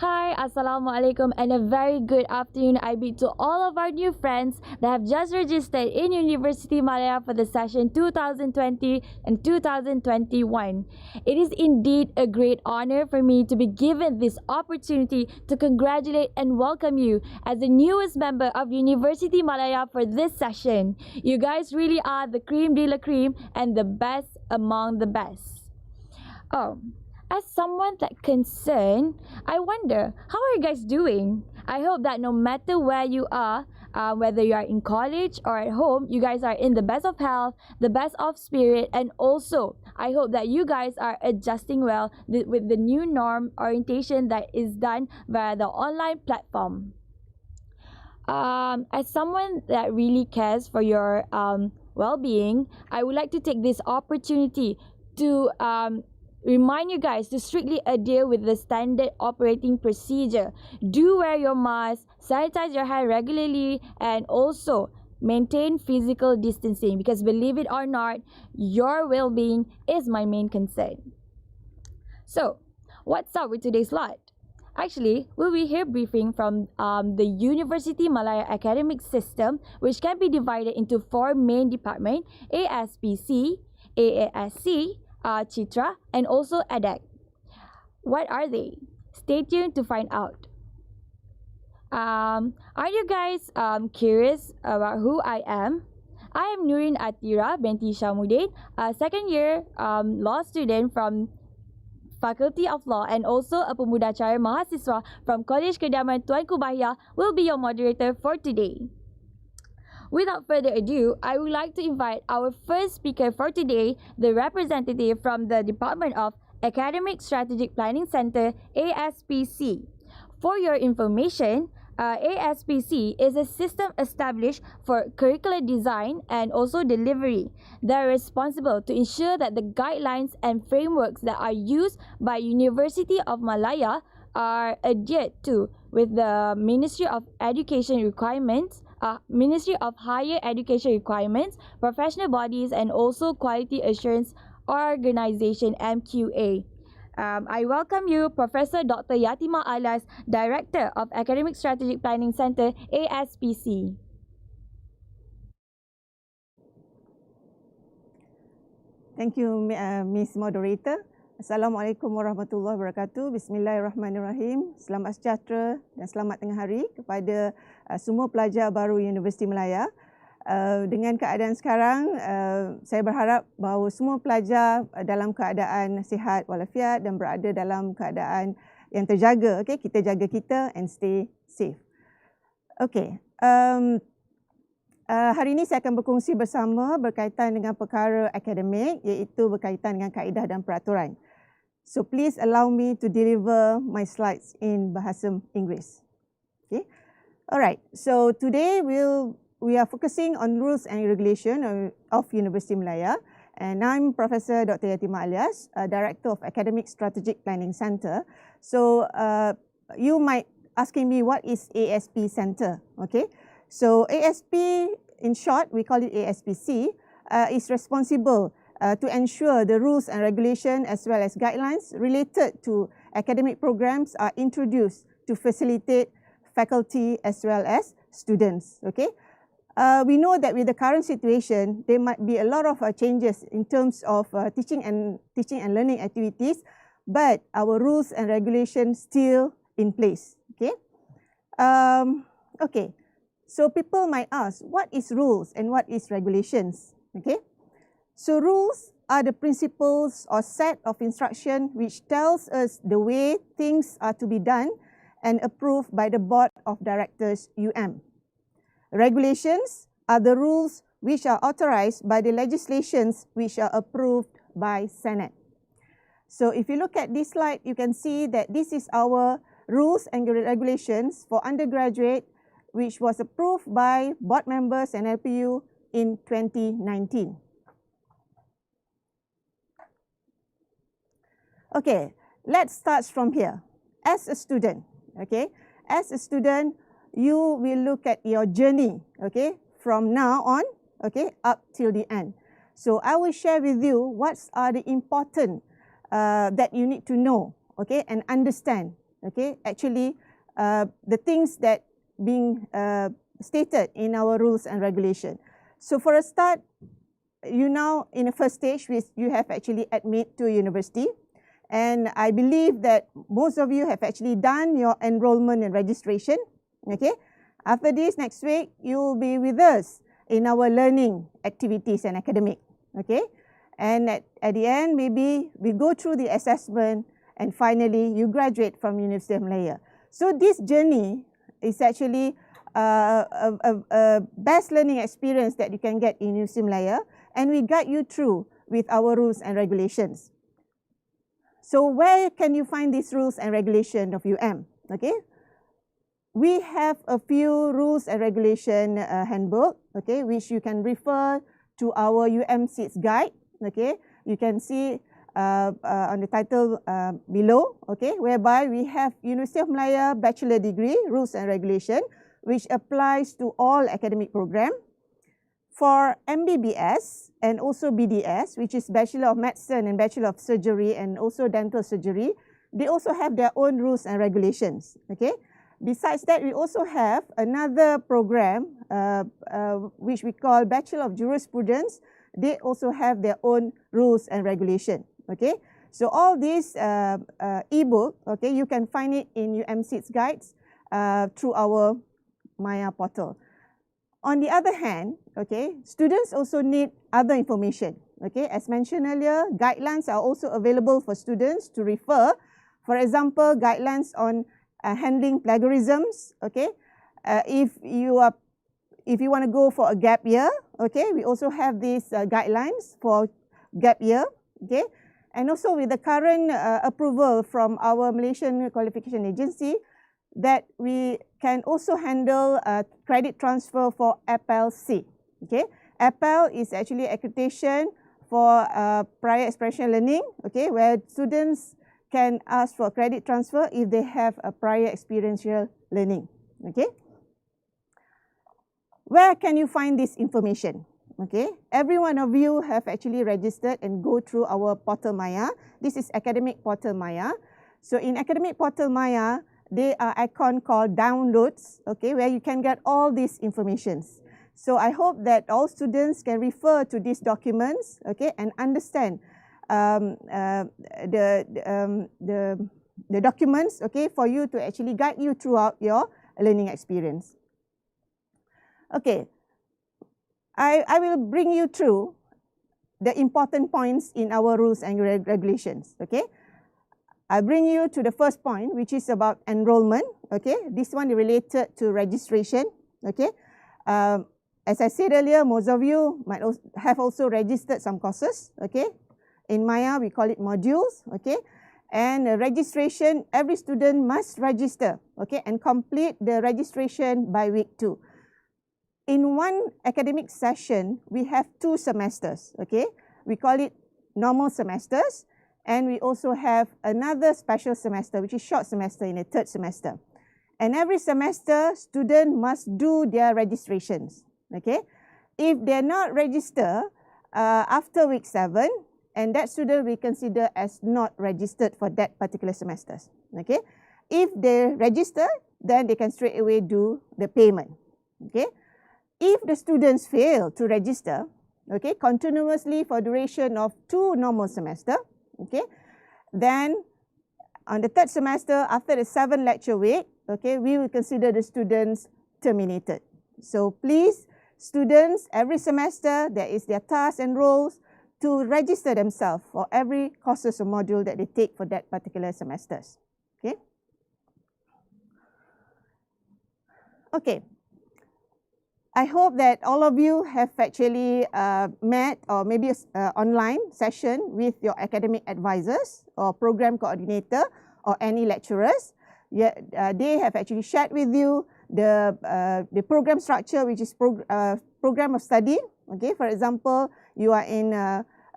Hi, Assalamualaikum and a very good afternoon I bid to all of our new friends that have just registered in University Malaya for the session 2020 and 2021. It is indeed a great honor for me to be given this opportunity to congratulate and welcome you as the newest member of University Malaya for this session. You guys really are the cream de la cream and the best among the best. As someone that concerned, I wonder, how are you guys doing? I hope that no matter where you are, whether you are in college or at home, you guys are in the best of health, the best of spirit, and also, I hope that you guys are adjusting well with the new norm orientation that is done via the online platform. As someone that really cares for your well-being, I would like to take this opportunity to remind you guys to strictly adhere with the standard operating procedure. Do wear your mask, sanitize your hand regularly, and also maintain physical distancing, because believe it or not, your well-being is my main concern. So, what's up with today's lot? Actually, we'll be here briefing from the University Malaya academic system, which can be divided into 4 main departments: ASPC, AASC, Chitra, and also ADEC. What are they? Stay tuned to find out. Are you guys curious about who I am? I am Nurin Atira binti Syamuddin, a second year law student from Faculty of Law and also a pemudacara mahasiswa from College Kediaman Tuanku Bahia, will be your moderator for today. Without further ado, I would like to invite our first speaker for today, the representative from the Department of Academic Strategic Planning Center, ASPC. For your information, ASPC is a system established for curricular design and also delivery. They are responsible to ensure that the guidelines and frameworks that are used by University of Malaya are adhered to with the Ministry of Education requirements, Ministry of Higher Education requirements, professional bodies, and also Quality Assurance Organization (MQA). I welcome you, Professor Dr. Yatima Alias, Director of Academic Strategic Planning Center, ASPC. Thank you, Miss Moderator. Assalamualaikum warahmatullahi wabarakatuh. Bismillahirrahmanirrahim. Selamat sejahtera dan selamat tengah hari kepada semua pelajar baru Universiti Malaya. Dengan keadaan sekarang, saya berharap bahawa semua pelajar dalam keadaan sihat walafiat dan berada dalam keadaan yang terjaga. Okay? Kita jaga kita and stay safe. Okay. Hari ini saya akan berkongsi bersama berkaitan dengan perkara akademik, iaitu berkaitan dengan kaedah dan peraturan. So please allow me to deliver my slides in bahasa Inggeris. Okay. Alright. So today we are focusing on rules and regulation of University Malaya, and I'm Professor Dr. Yatima Alias, Director of Academic Strategic Planning Center. So you might asking me, what is ASP Center? Okay. So ASP, in short, we call it ASPC, is responsible to ensure the rules and regulation as well as guidelines related to academic programs are introduced to facilitate faculty as well as students. Okay. We know that with the current situation, there might be a lot of changes in terms of teaching and learning activities, but our rules and regulations still in place. Okay. Okay. So people might ask, what is rules and what is regulations? Okay. So rules are the principles or set of instruction which tells us the way things are to be done and approved by the Board of Directors UM. Regulations are the rules which are authorized by the legislations which are approved by Senate. So if you look at this slide, you can see that this is our rules and regulations for undergraduate, which was approved by board members and LPU in 2019. Okay, let's start from here. As a student, okay, you will look at your journey, okay, from now on, okay, up till the end. So I will share with you what are the important that you need to know, okay, and understand okay, actually the things that being stated in our rules and regulation. So for a start, you now in the first stage, you have actually admit to university, and I believe that most of you have actually done your enrollment and registration. Okay, after this, next week you will be with us in our learning activities and academic. Okay, and at the end, maybe we go through the assessment, and finally you graduate from University of Malaya. So this journey is actually a best learning experience that you can get in University of Malaya, and we guide you through with our rules and regulations. So where can you find these rules and regulations of UM? Okay, we have a few rules and regulation handbook, okay, which you can refer to our UM Seats guide. Okay, you can see on the title below, okay, whereby we have University of Malaya Bachelor Degree Rules and Regulation, which applies to all academic program. For MBBS and also BDS, which is Bachelor of Medicine and Bachelor of Surgery and also Dental Surgery, they also have their own rules and regulations. Okay. Besides that, we also have another program which we call Bachelor of Jurisprudence. They also have their own rules and regulation. Okay. So all these ebook, okay, you can find it in UM Seats guides through our Maya portal. On the other hand, okay, students also need other information. Okay, as mentioned earlier, guidelines are also available for students to refer. For example, guidelines on handling plagiarisms. Okay, if you want to go for a gap year, okay, we also have these guidelines for gap year. Okay, and also with the current approval from our Malaysian Qualification Agency, that we can also handle credit transfer for AASC. Okay, APL is actually accreditation for prior experiential learning. Okay, where students can ask for credit transfer if they have a prior experiential learning. Okay, where can you find this information? Okay, every one of you have actually registered and go through our portal Maya. This is academic portal Maya. So in academic portal Maya, there are icon called downloads, okay, where you can get all these informations. So I hope that all students can refer to these documents, okay, and understand the documents, okay, for you to actually guide you throughout your learning experience. Okay, I will bring you through the important points in our rules and regulations, okay. I bring you to the first point, which is about enrollment. Okay, this one is related to registration. Okay, as I said earlier, most of you might have also registered some courses. Okay, in Maya we call it modules. Okay, and registration, every student must register. Okay, and complete the registration by week 2. In one academic session, we have 2 semesters. Okay, we call it normal semesters. And we also have another special semester, which is short semester in the 3rd semester. And every semester, student must do their registrations. Okay, if they're not registered after week 7, and that student we consider as not registered for that particular semester. Okay, if they register, then they can straight away do the payment. Okay, if the students fail to register, okay, continuously for duration of 2 normal semester, okay, then on the 3rd semester, after the 7 lecture week, okay, we will consider the students terminated. So please, students, every semester there is their tasks and roles to register themselves for every courses or module that they take for that particular semesters. Okay. Okay. I hope that all of you have actually met or maybe an online session with your academic advisors or program coordinator or any lecturers. They have actually shared with you the program structure, which is program of study. Okay, for example, you are in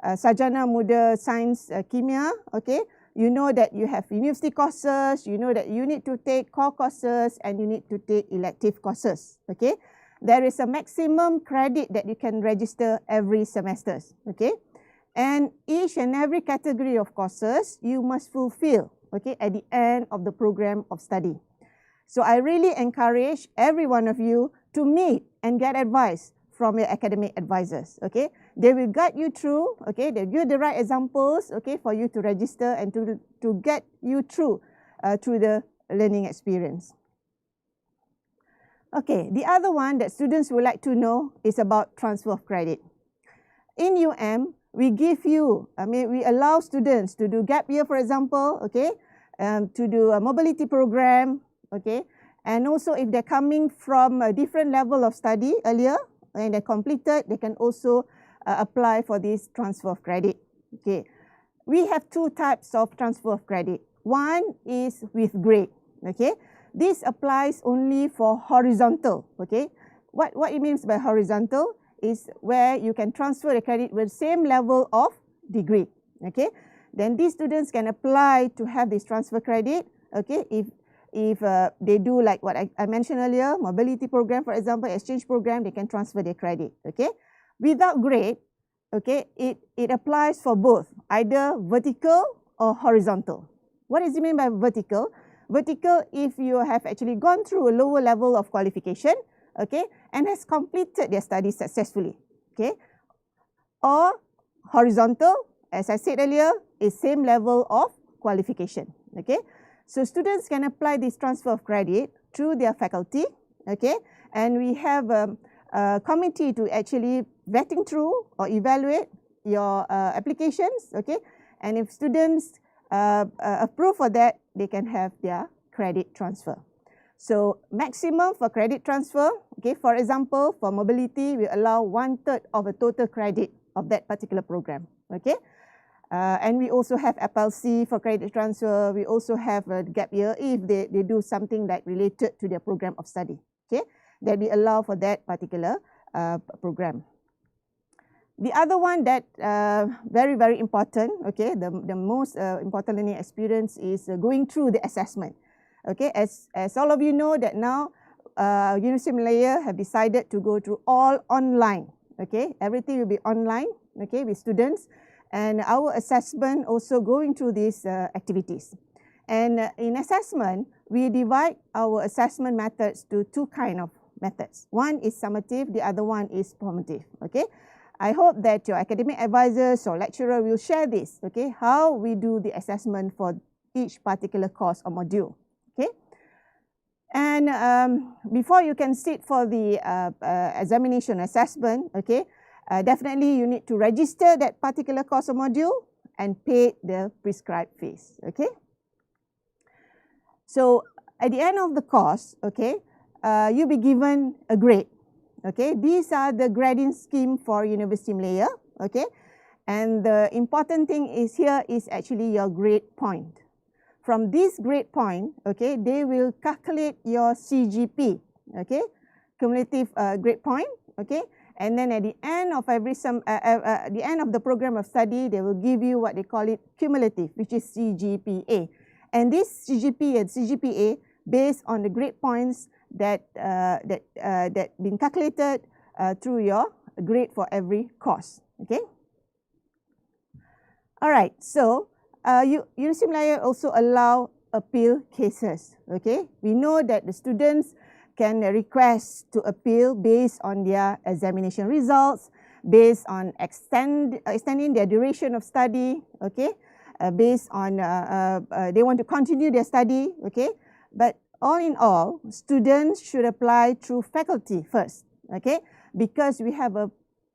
Sarjana Muda Sains Kimia. Okay, you know that you have university courses, you know that you need to take core courses and you need to take elective courses. Okay. There is a maximum credit that you can register every semester, okay? And each and every category of courses you must fulfill, okay, at the end of the program of study. So I really encourage every one of you to meet and get advice from your academic advisors, okay. They will guide you through, okay, they'll give the right examples, okay, for you to register and to get you through the learning experience. Okay, the other one that students would like to know is about transfer of credit. In we give you, we allow students to do gap year, for example, okay, to do a mobility program, okay, and also if they're coming from a different level of study earlier and they're completed, they can also apply for this transfer of credit. Okay, we have two types of transfer of credit. One is with grade. Okay, this applies only for horizontal. Okay, what it means by horizontal is where you can transfer the credit with same level of degree. Okay, then these students can apply to have this transfer credit. Okay, if they do like what I mentioned earlier, mobility program, for example, exchange program, they can transfer their credit. Okay, without grade, okay, it applies for both, either vertical or horizontal. What does it mean by vertical? Vertical, if you have actually gone through a lower level of qualification, okay, and has completed their studies successfully, okay, or horizontal, as I said earlier, is same level of qualification, okay. So students can apply this transfer of credit through their faculty, okay, and we have a committee to actually vetting through or evaluate your applications, okay, and if students approve for that, they can have their credit transfer. So maximum for credit transfer, okay, for example, for mobility, we allow 1/3 of the total credit of that particular program, okay. And we also have FLC for credit transfer. We also have a gap year if they do something like related to their program of study, okay, that we allow for that particular program. The other one that very, very important, okay, the most important learning experience is going through the assessment. Okay, as all of you know that now University of Malaya have decided to go through all online. Okay, everything will be online, okay, with students. And our assessment also going through these activities. And in assessment, we divide our assessment methods to two kind of methods. One is summative, the other one is formative. Okay, I hope that your academic advisors or lecturer will share this. Okay, how we do the assessment for each particular course or module. Okay, and before you can sit for the examination assessment, okay, definitely you need to register that particular course or module and pay the prescribed fees, okay. So at the end of the course, okay, you'll be given a grade, okay. These are the grading scheme for University of Malaya, okay. And the important thing is here is actually your grade point. From this grade point, okay, they will calculate your CGP, okay, cumulative grade point, okay. And then at the end of the end of the program of study, they will give you what they call it cumulative, which is CGPA. And this CGP and CGPA based on the grade points that been calculated through your grade for every course. Okay. All right. So University of Malaya also allow appeal cases. Okay. We know that the students can request to appeal based on their examination results, based on extending their duration of study, okay, based on they want to continue their study, okay. But all in all, students should apply through faculty first, okay, because we have a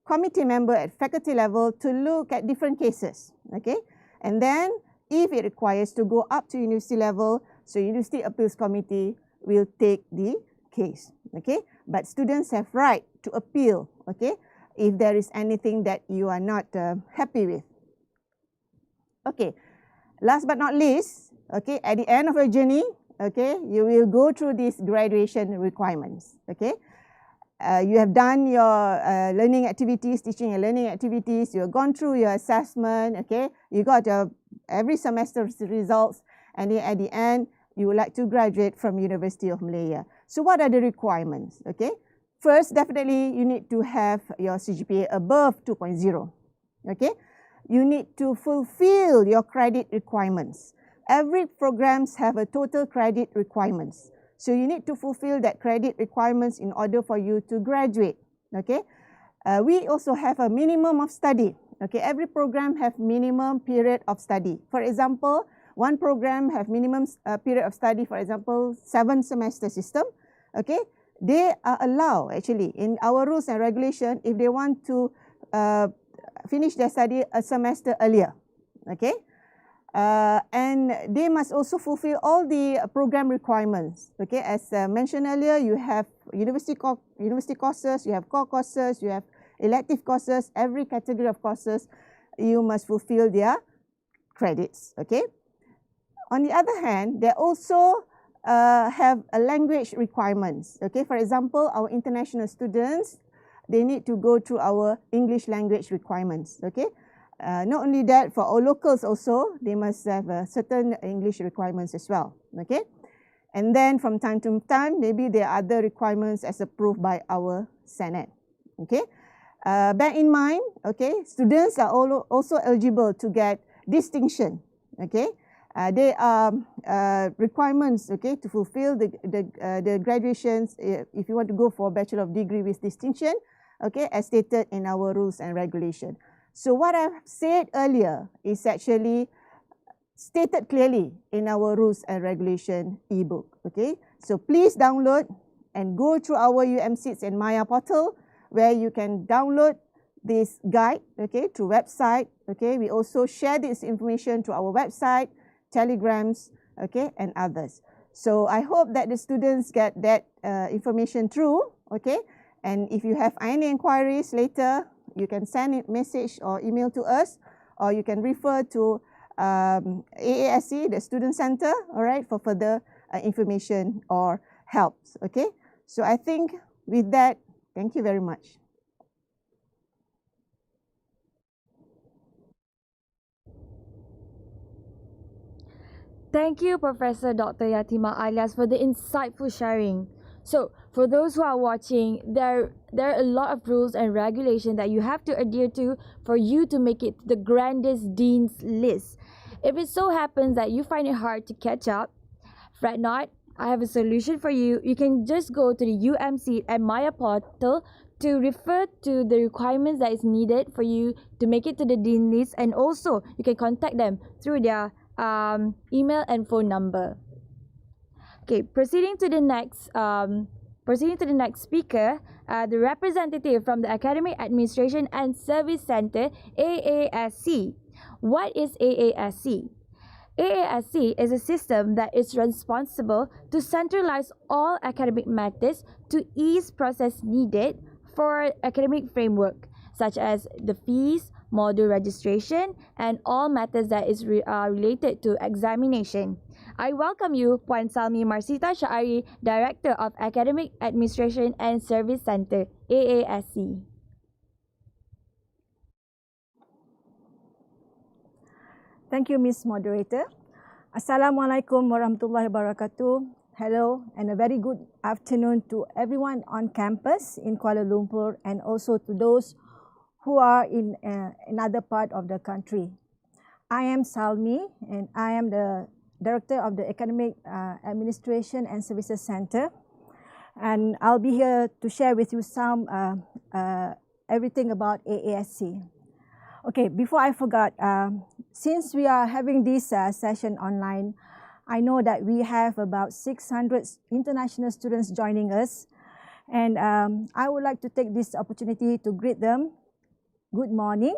committee member at faculty level to look at different cases, okay. And then if it requires to go up to university level, so University Appeals Committee will take the case, okay. But students have right to appeal, okay, if there is anything that you are not happy with. Okay, last but not least, okay, at the end of your journey, okay, you will go through these graduation requirements, okay. You have done your learning activities, teaching and learning activities, you have gone through your assessment, okay, you got your every semester's results, and then at the end, you would like to graduate from University of Malaya. So what are the requirements? Okay, first, definitely you need to have your CGPA above 2.0. Okay, you need to fulfill your credit requirements. every programs have a total credit requirements. So you need to fulfill that credit requirements in order for you to graduate. Okay. We also have a minimum of study. Okay, every program have minimum period of study. For example, one program have minimum period of study, for example, 7 semester system. Okay, they are allowed actually in our rules and regulation if they want to finish their study a semester earlier. Okay, and they must also fulfill all the program requirements. Okay, as mentioned earlier, you have university courses, you have core courses, you have elective courses. Every category of courses, you must fulfill their credits. Okay. On the other hand, they also have a language requirements. Okay, for example, our international students, they need to go through our English language requirements. Okay, not only that, for our locals also, they must have certain English requirements as well. Okay, and then from time to time, maybe there are other requirements as approved by our Senate. Okay, bear in mind, okay, students are also eligible to get distinction. Okay. There are requirements, okay, to fulfill the graduations if you want to go for Bachelor of Degree with distinction, okay, as stated in our rules and regulation. So what I've said earlier is actually stated clearly in our rules and regulation ebook, okay. So please download and go through our UMSeats and Maya portal where you can download this guide, okay, through website, okay. We also share this information through our website, telegrams, okay, and others. So I hope that the students get that information through, okay. And if you have any inquiries later, you can send a message or email to us, or you can refer to AASC, the Student Center, all right, for further information or helps, okay. So I think with that, thank you very much. Thank you, Professor Dr. Yatima Alias, for the insightful sharing. So, for those who are watching, there are a lot of rules and regulations that you have to adhere to for you to make it to the grandest dean's list. If it so happens that you find it hard to catch up, fret not. I have a solution for you. You can just go to the UMC and Maya portal to refer to the requirements that is needed for you to make it to the dean list, and also you can contact them through their email and phone number. Okay, proceeding to the next speaker, the representative from the Academic Administration and Service Center, AASC. What is AASC? AASC is a system that is responsible to centralize all academic matters to ease process needed for academic framework, such as the fees, module registration, and all matters that is related to examination. I welcome you, Puan Salmi Marsita Syari, Director of Academic Administration and Service Center, AASC. Thank you, Ms. Moderator. Assalamualaikum warahmatullahi wabarakatuh. Hello and a very good afternoon to everyone on campus in Kuala Lumpur and also to those who are in another part of the country. I am Salmi and I am the Director of the Academic Administration and Services Center, and I'll be here to share with you some everything about AASC. Okay, before I forgot, since we are having this session online, I know that we have about 600 international students joining us, and I would like to take this opportunity to greet them. Good morning,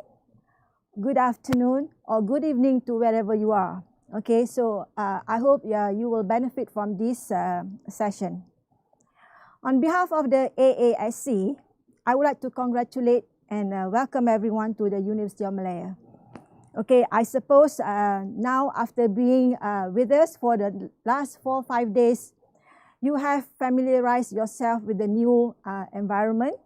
good afternoon, or good evening to wherever you are. Okay, so I hope you will benefit from this session. On behalf of the AASC, I would like to congratulate and welcome everyone to the University of Malaya. Okay, I suppose now after being with us for the last 4 or 5 days, you have familiarized yourself with the new environment.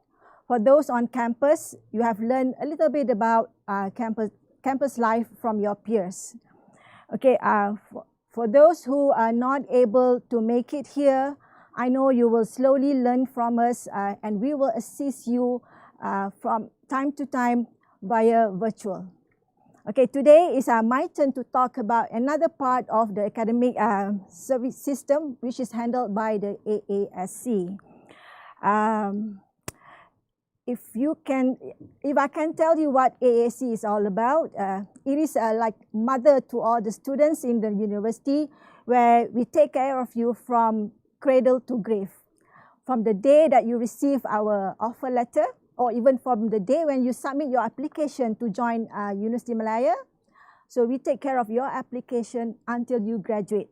For those on campus, you have learned a little bit about campus life from your peers. Okay, for those who are not able to make it here, I know you will slowly learn from us and we will assist you from time to time via virtual. Okay, today is my turn to talk about another part of the academic service system, which is handled by the AASC. If I can tell you what AASC is all about, it is like mother to all the students in the university, where we take care of you from cradle to grave. From the day that you receive our offer letter, or even from the day when you submit your application to join University Malaya. So we take care of your application until you graduate.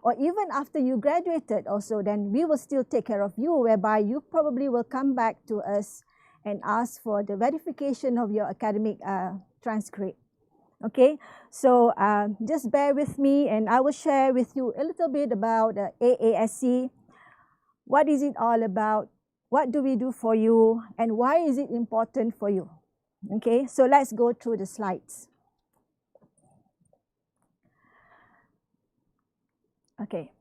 Or even after you graduated also, then we will still take care of you, whereby you probably will come back to us and ask for the verification of your academic transcript. Okay, so just bear with me and I will share with you a little bit about AASC. What is it all about? What do we do for you? And why is it important for you? Okay, so let's go through the slides. Okay.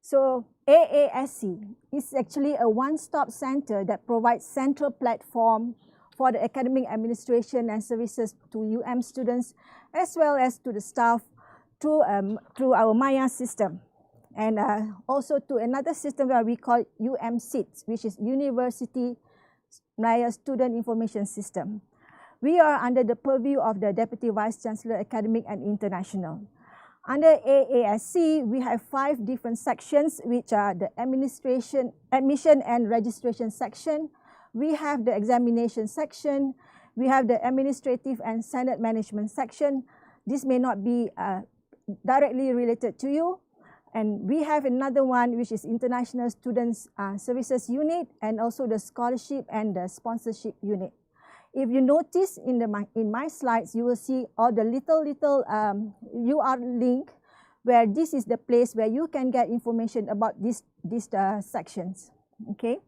So AASC is actually a one-stop center that provides central platform for the academic administration and services to UM students, as well as to the staff through our Maya system. And also to another system that we call UMSIT, which is University Malaya Student Information System. We are under the purview of the Deputy Vice Chancellor Academic and International. Under AASC, we have 5 different sections, which are the admission and registration section. We have the examination section. We have the administrative and standard management section. This may not be directly related to you. And we have another one, which is International Students Services Unit, and also the Scholarship and the Sponsorship Unit. If you notice in my slides, you will see all the little URL link, where this is the place where you can get information about these sections. Okay,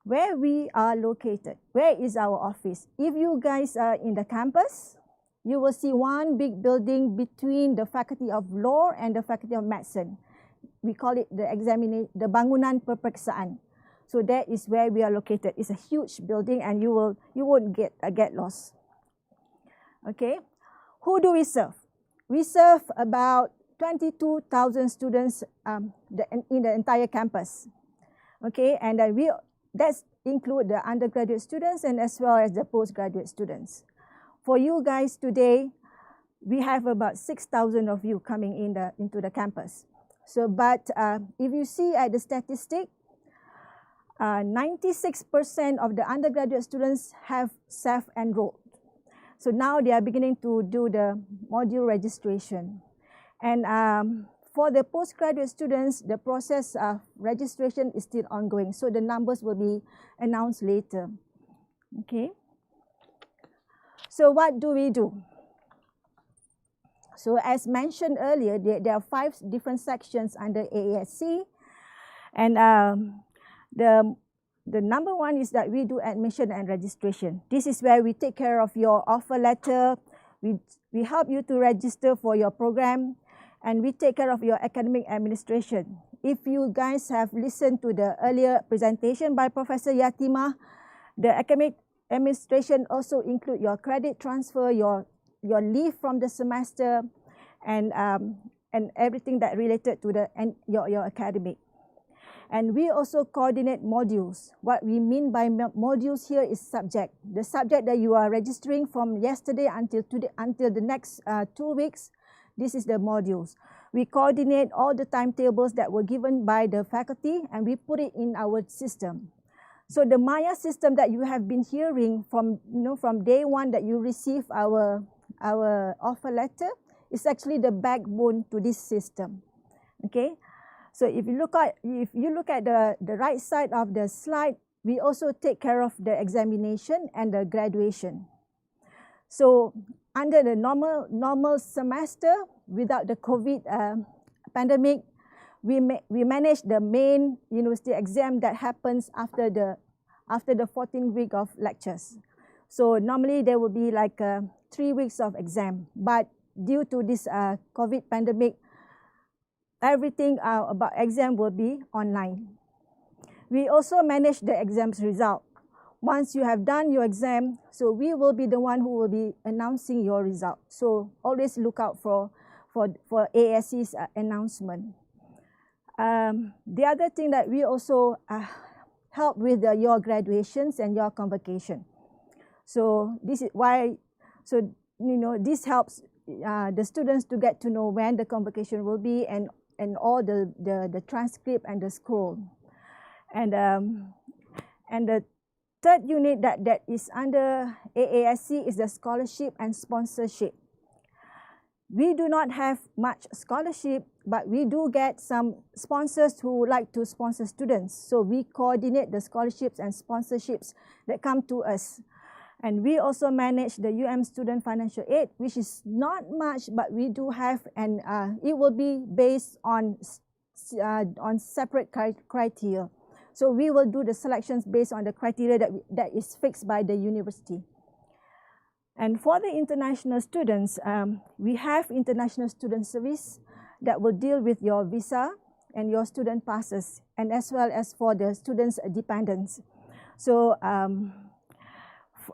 where we are located, where is our office? If you guys are in the campus, you will see one big building between the Faculty of Law and the Faculty of Medicine. We call it the Bangunan Peperiksaan. So that is where we are located. It's a huge building, and you won't get lost. Okay, who do we serve? We serve about 22,000 students in the entire campus. Okay, and that's include the undergraduate students and as well as the postgraduate students. For you guys today, we have about 6,000 of you coming into the campus. So, but if you see at the statistic, 96% of the undergraduate students have self-enrolled. So now they are beginning to do the module registration. And for the postgraduate students, the process of registration is still ongoing. So the numbers will be announced later. Okay. So what do we do? So as mentioned earlier, there are 5 different sections under AASC. And the number one is that we do admission and registration. This is where we take care of your offer letter. We help you to register for your program, and we take care of your academic administration. If you guys have listened to the earlier presentation by Professor Yatima, the academic administration also include your credit transfer, your leave from the semester, and everything that related to your academic. And we also coordinate modules. What we mean by modules here is subject. The subject that you are registering from yesterday until today, until the next 2 weeks, this is the modules. We coordinate all the timetables that were given by the faculty, and we put it in our system. So the Maya system that you have been hearing from day one that you receive our offer letter is actually the backbone to this system. Okay. So if you look at the right side of the slide, we also take care of the examination and the graduation. So under the normal semester, without the COVID pandemic, we manage the main university exam that happens after the 14th week of lectures. So normally there will be like 3 weeks of exam, but due to this COVID pandemic, everything about exam will be online. We also manage the exams result. once you have done your exam, so we will be the one who will be announcing your result. So always look out for AASC's announcement. The other thing that we also help with your graduations and your convocation. So this is why, so this helps the students to get to know when the convocation will be and all the transcript and the scroll. And the third unit that is under AASC is the scholarship and sponsorship. We do not have much scholarship, but we do get some sponsors who would like to sponsor students. So we coordinate the scholarships and sponsorships that come to us. And we also manage the Student Financial Aid, which is not much, but we do have, and it will be based on separate criteria. So we will do the selections based on the criteria that is fixed by the university. And for the international students, we have International Student Service that will deal with your visa and your student passes, and as well as for the students' dependents. So,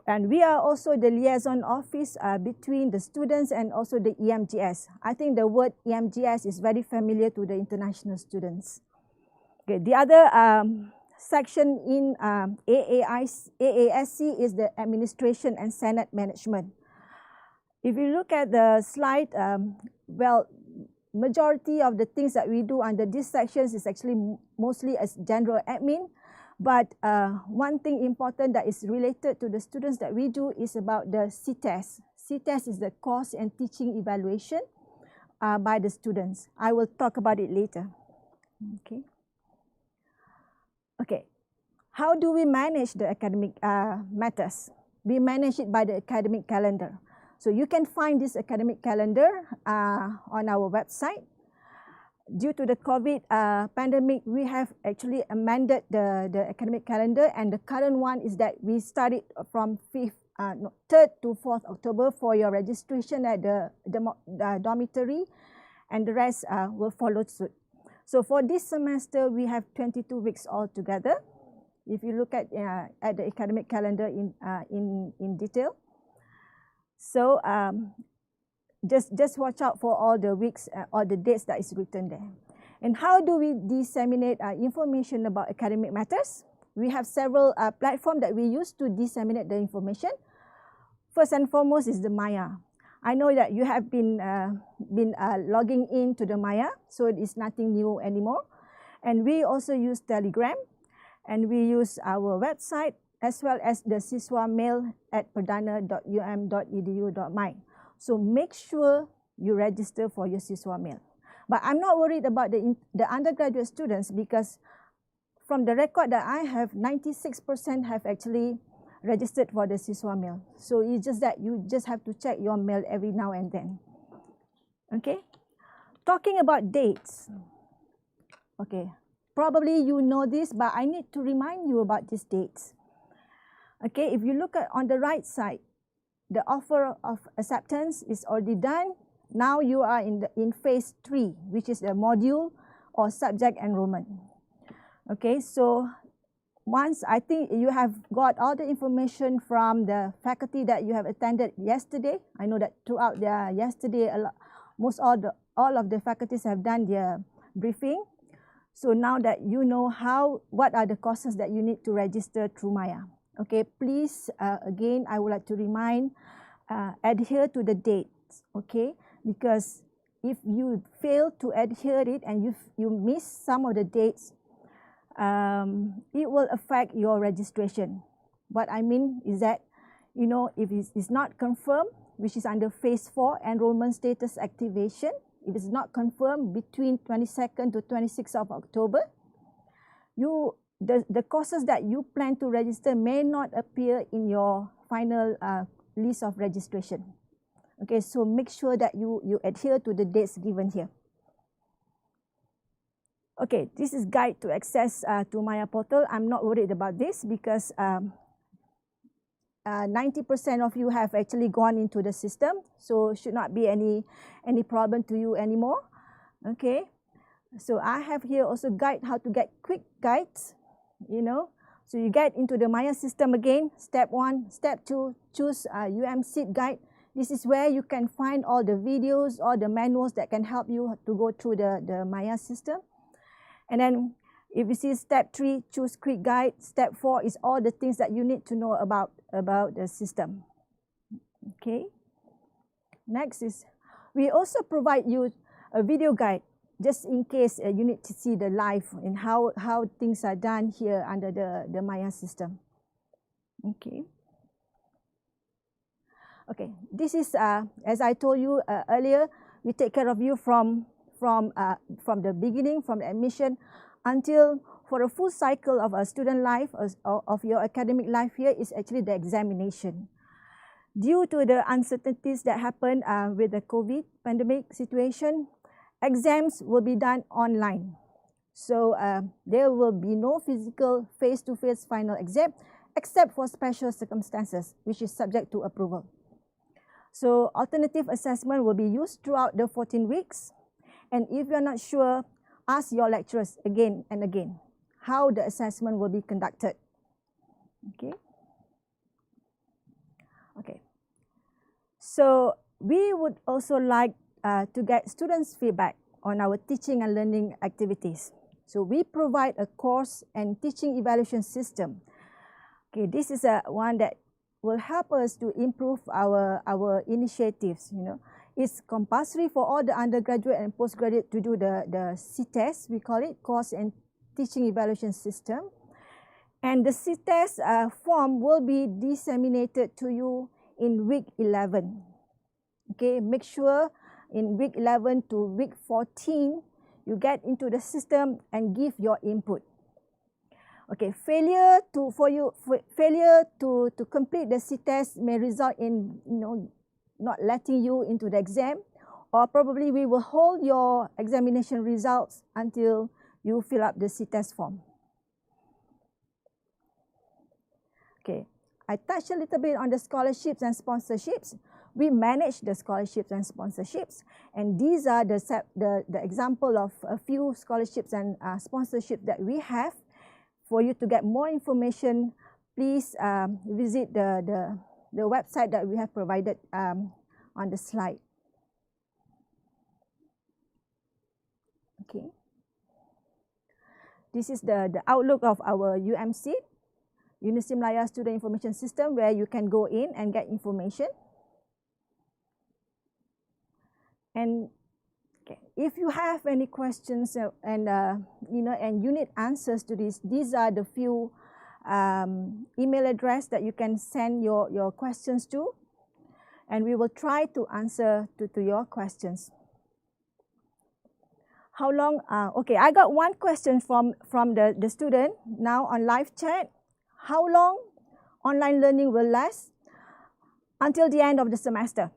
and we are also the liaison office between the students and also the EMGS. I think the word EMGS is very familiar to the international students. Okay, the other section in AASC is the administration and Senate management. If you look at the slide, well, majority of the things that we do under these sections is actually mostly as general admin. But one thing important that is related to the students that we do is about the CTES. CTES is the course and teaching evaluation by the students. I will talk about it later. Okay. Okay. How do we manage the academic matters? We manage it by the academic calendar. So you can find this academic calendar on our website. Due to the COVID pandemic, we have actually amended the academic calendar, and the current one is that we started from 3rd to 4th October for your registration at the dormitory, and the rest will follow suit. So for this semester, we have 22 weeks altogether. If you look at the academic calendar in detail. So just watch out for all the weeks or the dates that is written there. And how do we disseminate information about academic matters? We have several platforms that we use to disseminate the information. First and foremost is the Maya. I know that you have been logging into the Maya, so it is nothing new anymore. And we also use Telegram, and we use our website as well as the Siswa mail at perdana.um.edu.my. So make sure you register for your Siswa mail. But I'm not worried about the undergraduate students, because from the record that I have, 96% have actually registered for the Siswa mail. So it's just that you just have to check your mail every now and then. Okay? Talking about dates. Okay, probably you know this, but I need to remind you about these dates. Okay, if you look at on the right side, the offer of acceptance is already done. Now you are in phase 3, which is the module or subject enrollment. Okay, so once I think you have got all the information from the faculty that you have attended yesterday. I know that throughout yesterday, all of the faculties have done their briefing. So now that you know what are the courses that you need to register through Maya. Okay, please, again, I would like to remind, adhere to the dates, okay? Because if you fail to adhere it and you miss some of the dates, it will affect your registration. What I mean is that, you know, if it's not confirmed, which is under phase 4, enrollment status activation, if it's not confirmed between 22nd to 26th of October, the courses that you plan to register may not appear in your final list of registration. Okay, so make sure that you adhere to the dates given here. Okay, this is guide to access to Maya portal. I'm not worried about this because 90% of you have actually gone into the system, so should not be any problem to you anymore. Okay, so I have here also guide how to get quick guides, you know. So you get into the Maya system again, step 1, step 2, choose UMSeed guide. This is where you can find all the videos or the manuals that can help you to go through the Maya system. And then if you see step 3, choose quick guide. Step 4 is all the things that you need to know about the system. Okay. Next is, we also provide you a video guide just in case you need to see the live and how things are done here under the Maya system. Okay. Okay, this is, as I told you earlier, we take care of you from the beginning, from the admission until for a full cycle of a student life, of your academic life here is actually the examination. Due to the uncertainties that happened with the COVID pandemic situation, exams will be done online. So there will be no physical face-to-face final exam except for special circumstances, which is subject to approval. So alternative assessment will be used throughout the 14 weeks. And if you're not sure, ask your lecturers again and again how the assessment will be conducted. Okay. Okay. So we would also like to get students' feedback on our teaching and learning activities. So we provide a course and teaching evaluation system. Okay, this is one that will help us to improve our initiatives. You know, it's compulsory for all the undergraduate and postgraduate to do the CTES, we call it, course and teaching evaluation system. And the CTES form will be disseminated to you in week 11. Okay, make sure in week 11 to week 14, you get into the system and give your input. Okay, failure to complete the CTES may result in not letting you into the exam, or probably we will hold your examination results until you fill up the CTES form. Okay, I touched a little bit on the scholarships and sponsorships. We manage the scholarships and sponsorships, and these are the example of a few scholarships and sponsorships that we have. For you to get more information, please visit the website that we have provided on the slide. Okay. This is the outlook of our UMSeed, University Malaya Student Information System, where you can go in and get information. And okay, if you have any questions and you need answers to this, these are the few email address that you can send your questions to, and we will try to answer to your questions. How long? Okay, I got one question from the student now on live chat. How long online learning will last? Until the end of the semester.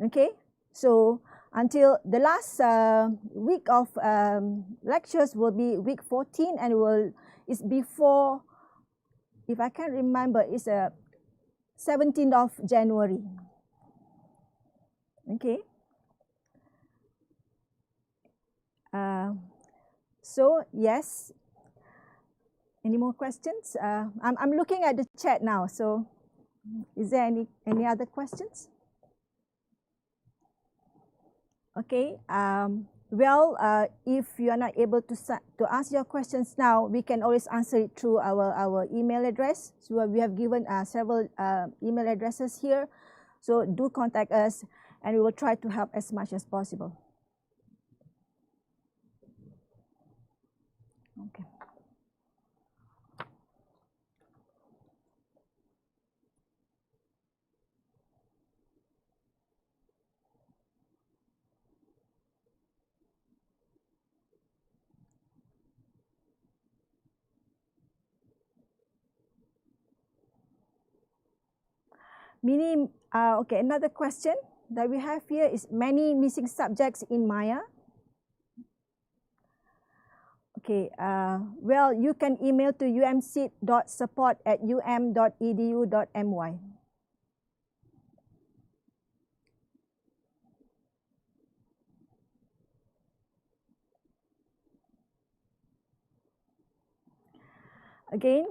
Okay, so until the last week of lectures will be week 14, and it's before, if I can remember, it's 17th of January. Okay. So yes. Any more questions? I'm looking at the chat now. So, is there any other questions? Okay. Well, if you are not able to ask your questions now, we can always answer it through our email address. So we have given several email addresses here. So do contact us, and we will try to help as much as possible. Okay. Okay, another question that we have here is many missing subjects in Maya. Okay, well, you can email to umseed.support@um.edu.my. again,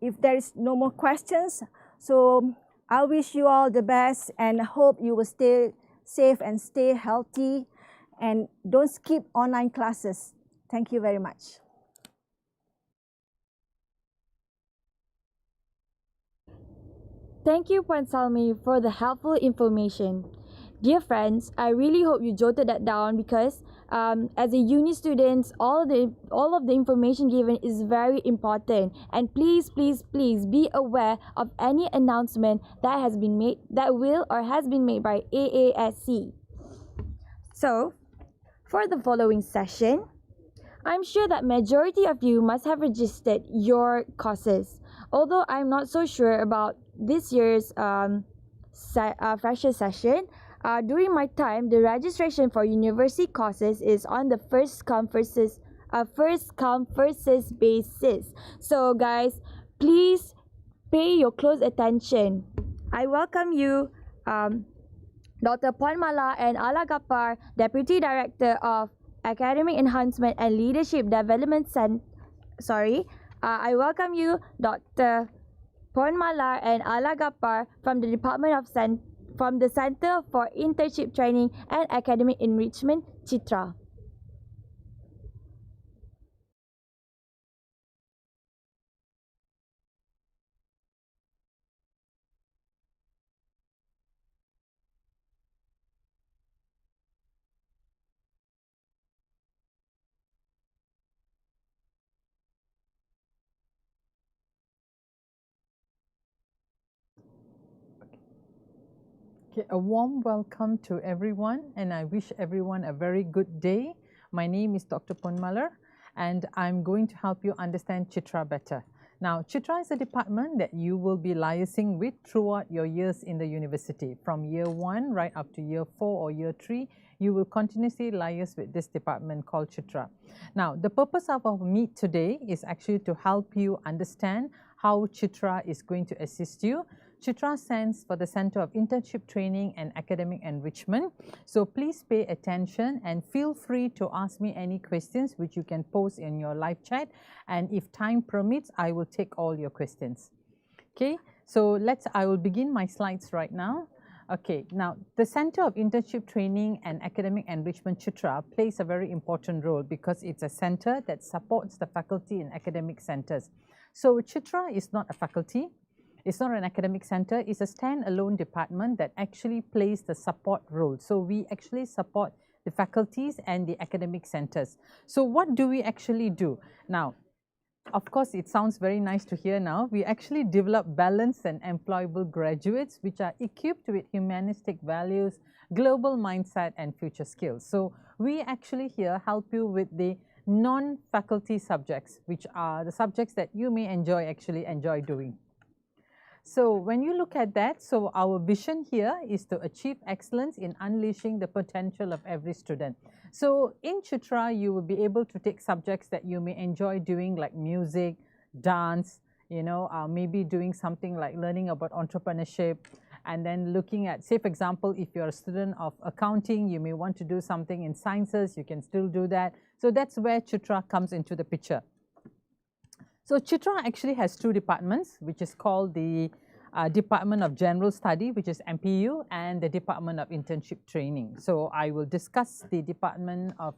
if there is no more questions, so I wish you all the best and hope you will stay safe and stay healthy and don't skip online classes. Thank you very much. Thank you, Puan Salmi, for the helpful information. Dear friends, I really hope you jotted that down because as a uni student, all of the information given is very important. And please, please, please be aware of any announcement that has been made, that will or has been made by AASC. So, for the following session, I'm sure that majority of you must have registered your courses. Although I'm not so sure about this year's fresher session, during my time, the registration for university courses is on the first come first basis. So guys, please pay your close attention. I welcome you, Dr. Puan Mala and Ala Gapar, Deputy Director of Academic Enhancement and Leadership Development I welcome you, Dr. Puan Mala and Ala Gapar from the from the Center for Internship Training and Academic Enrichment, Chitra. Okay, a warm welcome to everyone, and I wish everyone a very good day. My name is Dr. Puan Mala, and I'm going to help you understand Chitra better. Now, Chitra is a department that you will be liaising with throughout your years in the university. From year 1 right up to year 4 or year 3, you will continuously liaise with this department called Chitra. Now, the purpose of our meet today is actually to help you understand how Chitra is going to assist you. Chitra stands for the Center of Internship Training and Academic Enrichment. So please pay attention and feel free to ask me any questions which you can post in your live chat. And if time permits, I will take all your questions. Okay, so I will begin my slides right now. Okay, now the Center of Internship Training and Academic Enrichment, Chitra, plays a very important role because it's a center that supports the faculty in academic centers. So Chitra is not a faculty. It's not an academic center, it's a standalone department that actually plays the support role. So we actually support the faculties and the academic centers. So what do we actually do? Now, of course, it sounds very nice to hear now. We actually develop balanced and employable graduates which are equipped with humanistic values, global mindset and future skills. So we actually here help you with the non-faculty subjects, which are the subjects that you may enjoy doing. So when you look at that, so our vision here is to achieve excellence in unleashing the potential of every student. So in Chitra, you will be able to take subjects that you may enjoy doing like music, dance, maybe doing something like learning about entrepreneurship, and then looking at, say for example, if you're a student of accounting, you may want to do something in sciences, you can still do that. So that's where Chitra comes into the picture. So Chitra actually has two departments, which is called the Department of General Study, which is MPU, and the Department of Internship Training. So I will discuss the Department of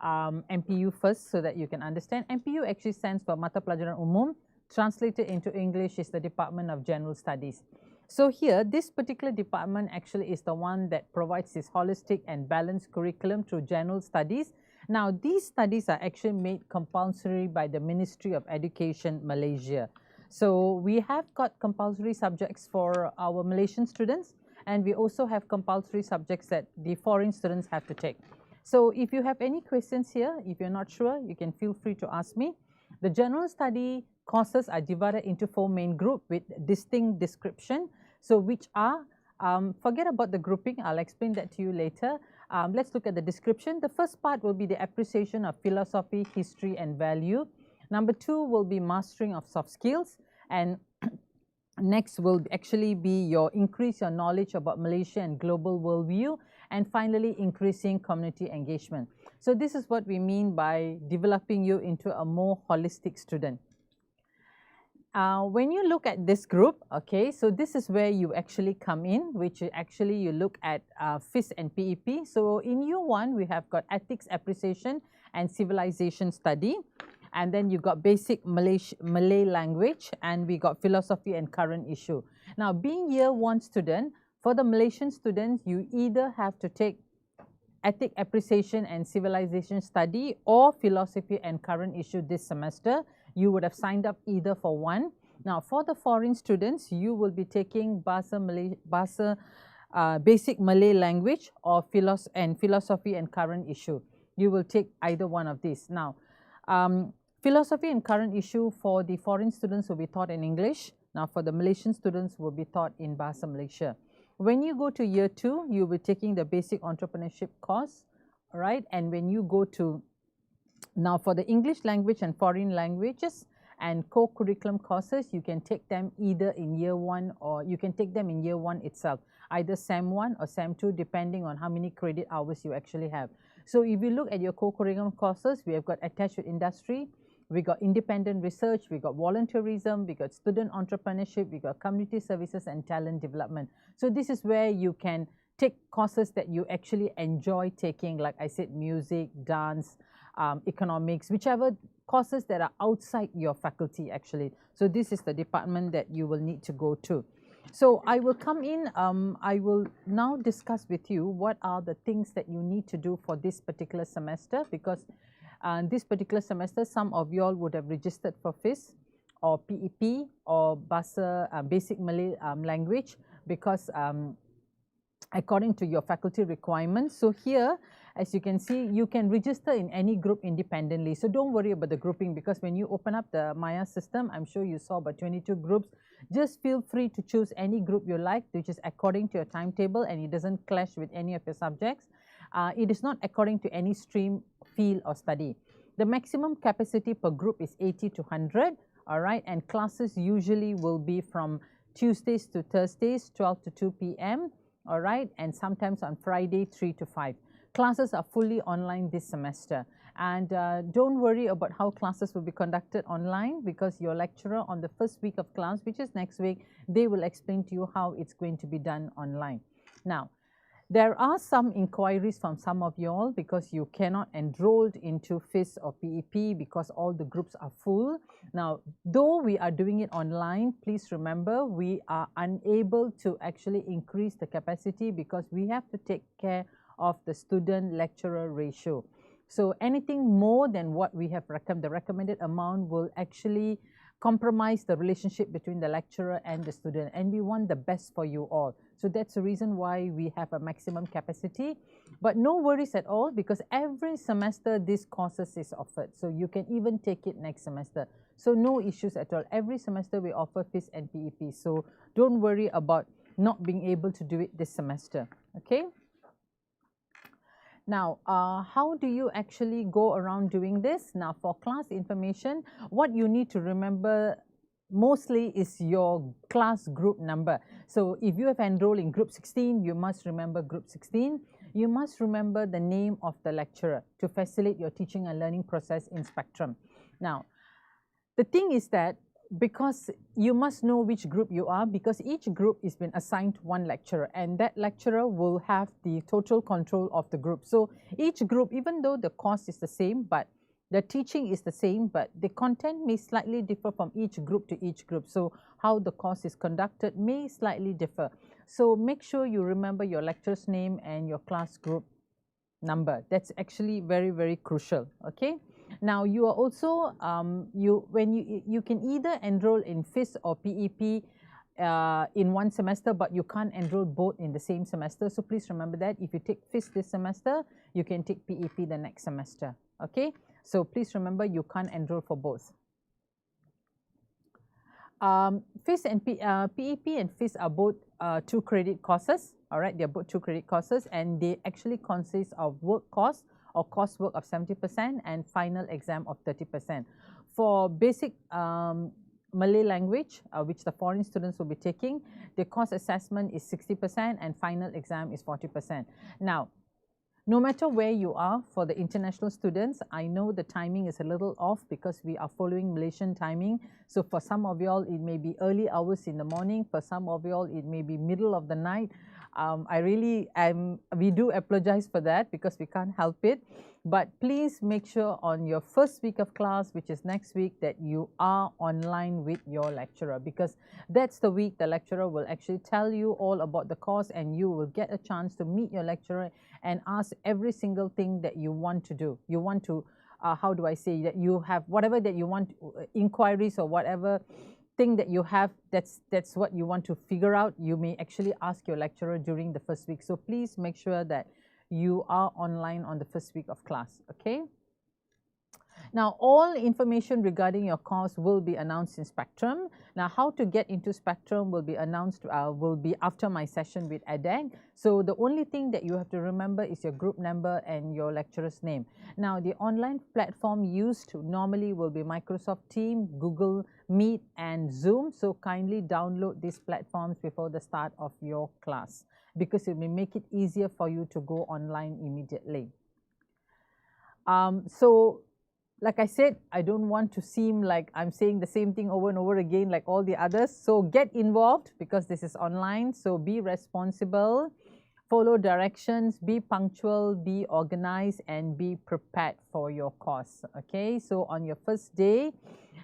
MPU first so that you can understand. MPU actually stands for Mata Pelajaran Umum. Translated into English is the Department of General Studies. So here, this particular department actually is the one that provides this holistic and balanced curriculum through general studies. Now, these studies are actually made compulsory by the Ministry of Education, Malaysia. So we have got compulsory subjects for our Malaysian students, and we also have compulsory subjects that the foreign students have to take. So if you have any questions here, if you're not sure, you can feel free to ask me. The general study courses are divided into 4 main groups with distinct description. So which are, forget about the grouping, I'll explain that to you later. Let's look at the description. The first part will be the appreciation of philosophy, history and value. Number 2 will be mastering of soft skills, and next will actually be increase your knowledge about Malaysia and global worldview, and finally increasing community engagement. So this is what we mean by developing you into a more holistic student. When you look at this group, okay, so this is where you actually come in, which actually you look at FIS and PEP. So in year 1, we have got ethics, appreciation and civilization study. And then you got basic Malay language, and we got philosophy and current issue. Now, being year 1 student, for the Malaysian students, you either have to take ethic, appreciation and civilization study or philosophy and current issue this semester. You would have signed up either for one. Now, for the foreign students, you will be taking basic Malay language or philosophy and current issue. You will take either one of these. Now, philosophy and current issue for the foreign students will be taught in English. Now, for the Malaysian students will be taught in Bahasa Malaysia. When you go to year 2, you'll be taking the basic entrepreneurship course, right? And when you go to, now for the English language and foreign languages and co-curriculum courses, you can take them either in year 1 or you can take them in year 1 itself, either SEM 1 or SEM 2, depending on how many credit hours you actually have. So if you look at your co-curriculum courses, we have got attached with industry, we got independent research, we got volunteerism, we got student entrepreneurship, we got community services and talent development. So this is where you can take courses that you actually enjoy taking, like I said, music, dance, economics, whichever courses that are outside your faculty actually. So this is the department that you will need to go to. So I will come in, I will now discuss with you what are the things that you need to do for this particular semester, because this particular semester, some of you all would have registered for FIS or PEP or basic Malay language, because according to your faculty requirements. So here, as you can see, you can register in any group independently. So don't worry about the grouping, because when you open up the Maya system, I'm sure you saw about 22 groups. Just feel free to choose any group you like, which is according to your timetable and it doesn't clash with any of your subjects. It is not according to any stream, field or study. The maximum capacity per group is 80 to 100, all right, and classes usually will be from Tuesdays to Thursdays, 12 to 2 p.m., all right, and sometimes on Friday, 3 to 5. Classes are fully online this semester, and don't worry about how classes will be conducted online, because your lecturer on the first week of class, which is next week, they will explain to you how it's going to be done online. Now, there are some inquiries from some of you all because you cannot enroll into FIS or PEP because all the groups are full. Now, though we are doing it online, please remember we are unable to actually increase the capacity because we have to take care of the student-lecturer ratio. So anything more than what we have the recommended amount will actually compromise the relationship between the lecturer and the student, and we want the best for you all. So that's the reason why we have a maximum capacity. But no worries at all, because every semester this courses is offered, so you can even take it next semester. So no issues at all. Every semester we offer FIS and PEP, so don't worry about not being able to do it this semester. Okay. Now, how do you actually go around doing this? Now, for class information, what you need to remember mostly is your class group number. So, if you have enrolled in group 16, you must remember group 16. You must remember the name of the lecturer to facilitate your teaching and learning process in Spectrum. Now, the thing is that because you must know which group you are, because each group is been assigned one lecturer, and that lecturer will have the total control of the group. So each group, even though the course is the same, but the teaching is the same, but the content may slightly differ from each group to each group. So how the course is conducted may slightly differ. So make sure you remember your lecturer's name and your class group number. That's actually very, very crucial. Okay. Now, you are also, you can either enroll in FIS or PEP in one semester, but you can't enroll both in the same semester. So please remember that if you take FIS this semester, you can take PEP the next semester. Okay, so please remember you can't enroll for both. FIS and PEP and FIS are both 2 credit courses. All right, they're both 2 credit courses, and they actually consist of work course or coursework of 70% and final exam of 30%. For basic Malay language, which the foreign students will be taking, the course assessment is 60% and final exam is 40%. Now, No matter where you are, for the international students, I know the timing is a little off because we are following Malaysian timing. So for some of y'all, it may be early hours in the morning. For some of y'all, it may be middle of the night. We do apologize for that because we can't help it. But please make sure on your first week of class, which is next week, that you are online with your lecturer, because that's the week the lecturer will actually tell you all about the course, and you will get a chance to meet your lecturer and ask every single thing that you want to do. You want to, how do I say, that you have whatever that you want, inquiries or whatever thing that you have, that's what you want to figure out, you may actually ask your lecturer during the first week. So please make sure that you are online on the first week of class, okay? Now, all information regarding your course will be announced in Spectrum. Now, how to get into Spectrum will be announced, will be after my session with EDEC. So the only thing that you have to remember is your group number and your lecturer's name. Now, the online platform used normally will be Microsoft Teams, Google Meet and Zoom. So kindly download these platforms before the start of your class, because it will make it easier for you to go online immediately. So like I said, I don't want to seem like I'm saying the same thing over and over again like all the others. So get involved because this is online. So be responsible, follow directions, be punctual, be organized, and be prepared for your course. Okay, so on your first day,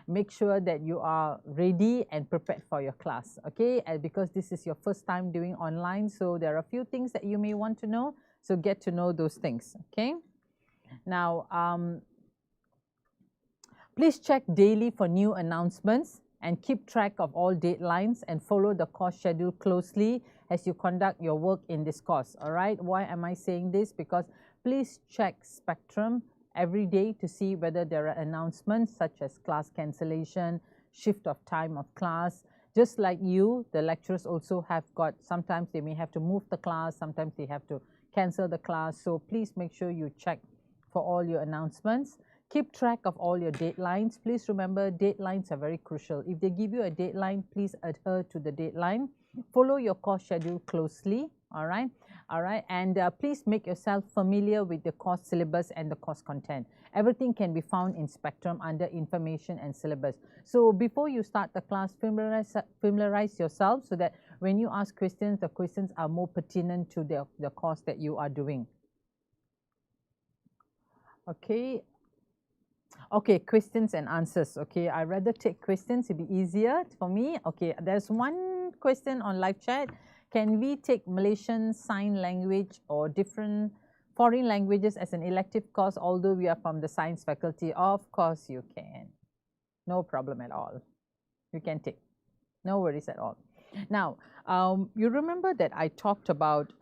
make sure that you are ready and prepared for your class. Okay, and because this is your first time doing online, so there are a few things that you may want to know. So get to know those things. Okay, now please check daily for new announcements and keep track of all deadlines and follow the course schedule closely as you conduct your work in this course. All right, why am I saying this? Because please check Spectrum every day to see whether there are announcements such as class cancellation, shift of time of class. Just like you, the lecturers also have got, sometimes they may have to move the class, sometimes they have to cancel the class. So please make sure you check for all your announcements. Keep track of all your deadlines. Please remember, deadlines are very crucial. If they give you a deadline, please adhere to the deadline. Follow your course schedule closely. All right, and please make yourself familiar with the course syllabus and the course content. Everything can be found in Spectrum under information and syllabus. So before you start the class, familiarize yourself so that when you ask questions, the questions are more pertinent to the course that you are doing. Okay, questions and answers. Okay, I'd rather take questions, it'll be easier for me. Okay, there's one question on live chat. Can we take Malaysian Sign Language or different foreign languages as an elective course, although we are from the science faculty? Of course you can. No problem at all. You can take. No worries at all. Now, you remember that I talked about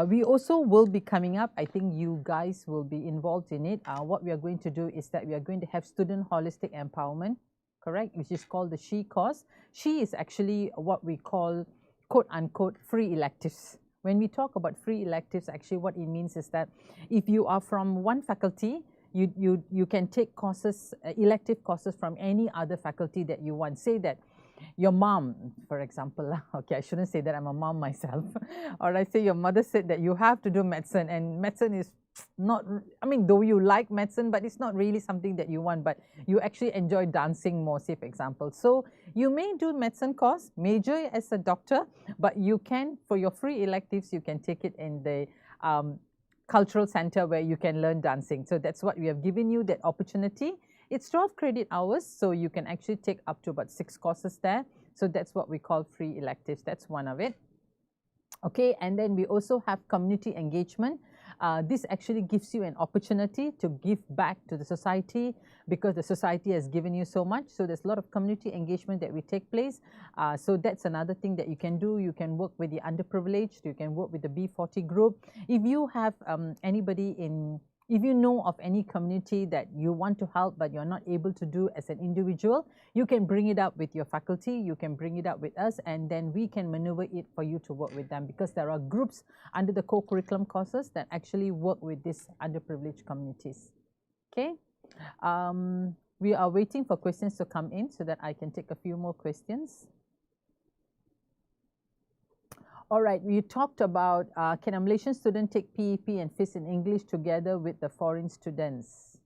we also will be coming up, I think you guys will be involved in it. What we are going to do is that we are going to have student holistic empowerment, correct, which is called the SHE course. SHE is actually what we call quote unquote free electives. When we talk about free electives, actually what it means is that if you are from one faculty, you can take courses, elective courses from any other faculty that you want. Say that your mom, for example, okay, I shouldn't say that, I'm a mom myself, or I say your mother said that you have to do medicine, and medicine is not, I mean, though you like medicine, but it's not really something that you want, but you actually enjoy dancing more, say for example. So you may do medicine course, major as a doctor, but you can, for your free electives, you can take it in the cultural center where you can learn dancing. So that's what we have given you, that opportunity. It's 12 credit hours, so you can actually take up to about 6 courses there. So that's what we call free electives. That's one of it. Okay, and then we also have community engagement. This actually gives you an opportunity to give back to the society because the society has given you so much. So there's a lot of community engagement that will take place. So that's another thing that you can do. You can work with the underprivileged. You can work with the B40 group. If you have anybody in, if you know of any community that you want to help but you're not able to do as an individual, you can bring it up with your faculty, you can bring it up with us, and then we can maneuver it for you to work with them, because there are groups under the co-curriculum courses that actually work with these underprivileged communities. Okay, we are waiting for questions to come in so that I can take a few more questions. All right, we talked about can a Malaysian student take PEP and FIS in English together with the foreign students?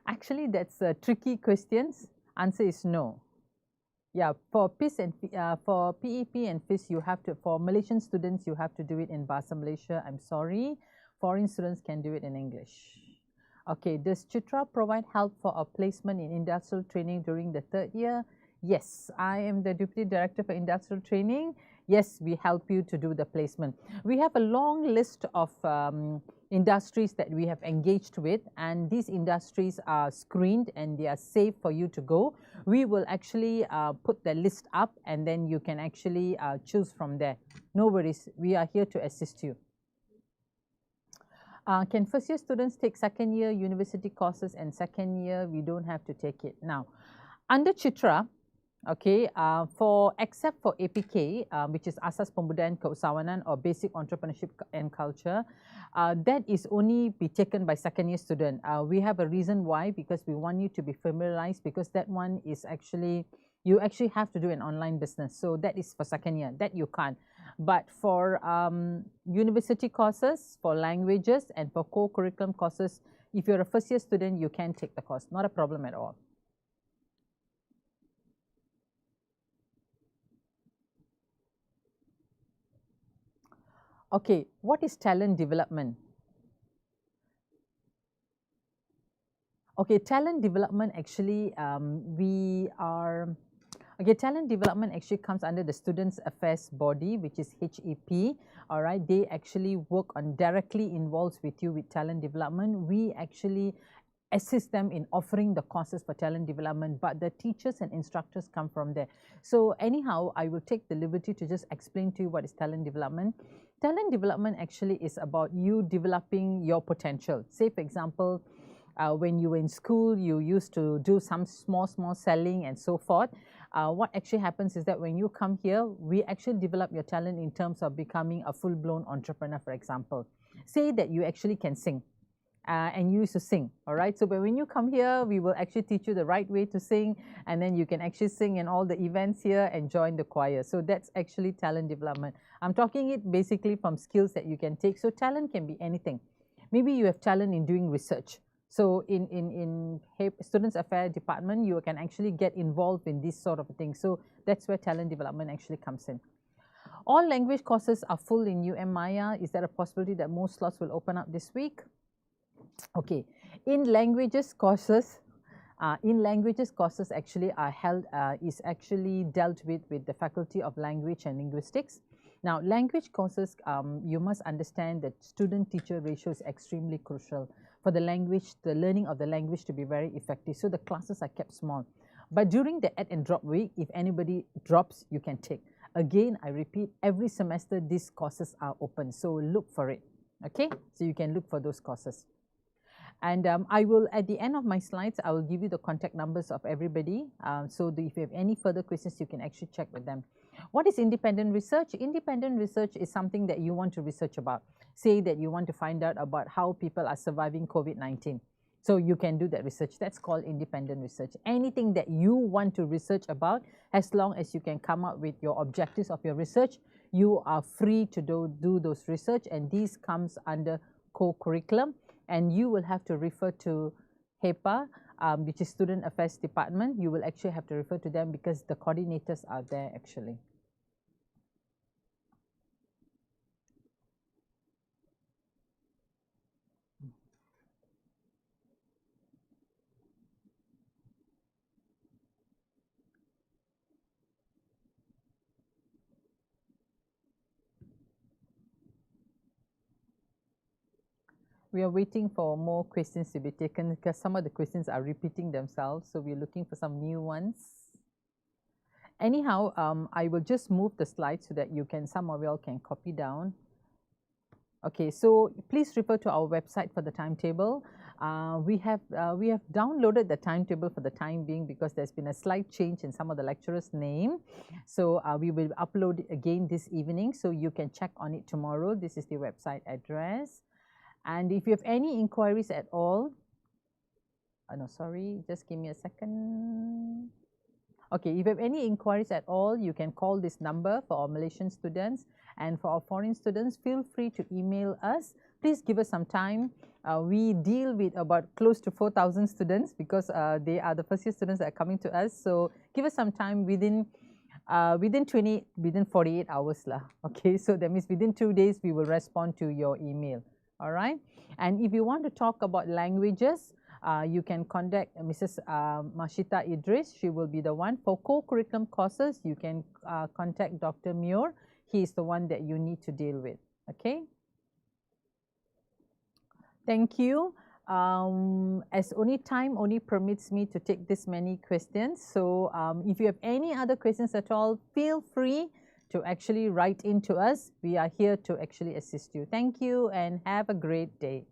Actually, that's a tricky question. Answer is no. Yeah, for PIS and for PEP and FIS, you have to, for Malaysian students, you have to do it in Bahasa Malaysia. I'm sorry, foreign students can do it in English. Okay, does Chitra provide help for a placement in industrial training during the 3rd year? Yes, I am the Deputy Director for Industrial Training. Yes, we help you to do the placement. We have a long list of industries that we have engaged with, and these industries are screened and they are safe for you to go. We will actually put the list up, and then you can actually choose from there. No worries, we are here to assist you. Can first year students take 2nd year university courses, and 2nd year we don't have to take it? Now, under Chitra, okay, except for APK, which is Asas Pembudayaan Keusahawanan or Basic Entrepreneurship and Culture, that is only be taken by 2nd year student. We have a reason why, because we want you to be familiarized, because that one is actually, you actually have to do an online business. So that is for 2nd year, that you can't. But for university courses, for languages, and for co-curriculum courses, if you're a first year student, you can take the course, not a problem at all. Okay, what is talent development? Okay, talent development actually, talent development actually comes under the Students Affairs Body, which is HEP. All right, they actually work on, directly involves with you with talent development. We actually assist them in offering the courses for talent development, but the teachers and instructors come from there. So anyhow, I will take the liberty to just explain to you what is talent development. Talent development actually is about you developing your potential. Say, for example, when you were in school, you used to do some small selling and so forth. What actually happens is that when you come here, we actually develop your talent in terms of becoming a full-blown entrepreneur, for example. Say that you actually can sing. And you used to sing, all right? So when you come here, we will actually teach you the right way to sing, and then you can actually sing in all the events here and join the choir. So that's actually talent development. I'm talking it basically from skills that you can take. So talent can be anything. Maybe you have talent in doing research. So in Students Affairs Department, you can actually get involved in this sort of thing. So that's where talent development actually comes in. All language courses are full in Maya. Is there a possibility that more slots will open up this week? Okay, in languages courses actually are held, is actually dealt with the Faculty of Language and Linguistics. Now, language courses, you must understand that student-teacher ratio is extremely crucial for the language, the learning of the language to be very effective. So the classes are kept small. But during the add and drop week, if anybody drops, you can take. Again, I repeat, every semester these courses are open, so look for it. Okay, so you can look for those courses. And I will, at the end of my slides, I will give you the contact numbers of everybody. So if you have any further questions, you can actually check with them. What is independent research? Independent research is something that you want to research about. Say that you want to find out about how people are surviving COVID-19. So you can do that research. That's called independent research. Anything that you want to research about, as long as you can come up with your objectives of your research, you are free to do those research, and these comes under co-curriculum. And you will have to refer to HEPA, which is Student Affairs Department. You will actually have to refer to them because the coordinators are there actually. We are waiting for more questions to be taken because some of the questions are repeating themselves. So we're looking for some new ones. Anyhow, I will just move the slides so that you can, some of you all can copy down. Okay, so please refer to our website for the timetable. We have downloaded the timetable for the time being because there's been a slight change in some of the lecturers' name. So we will upload it again this evening, so you can check on it tomorrow. This is the website address. And if you have any inquiries at all, no, sorry, just give me a second. Okay, if you have any inquiries at all, you can call this number for our Malaysian students, and for our foreign students, feel free to email us. Please give us some time. We deal with about close to 4,000 students because they are the first year students that are coming to us. So give us some time within 48 hours lah. Okay, so that means within 2 days we will respond to your email. All right, and if you want to talk about languages, you can contact Mrs. Mashita Idris. She will be the one. For co-curriculum courses, you can contact Dr. Muir. He is the one that you need to deal with. Okay. Thank you. As time only permits me to take this many questions. So if you have any other questions at all, feel free to actually write in to us. We are here to actually assist you. Thank you and have a great day.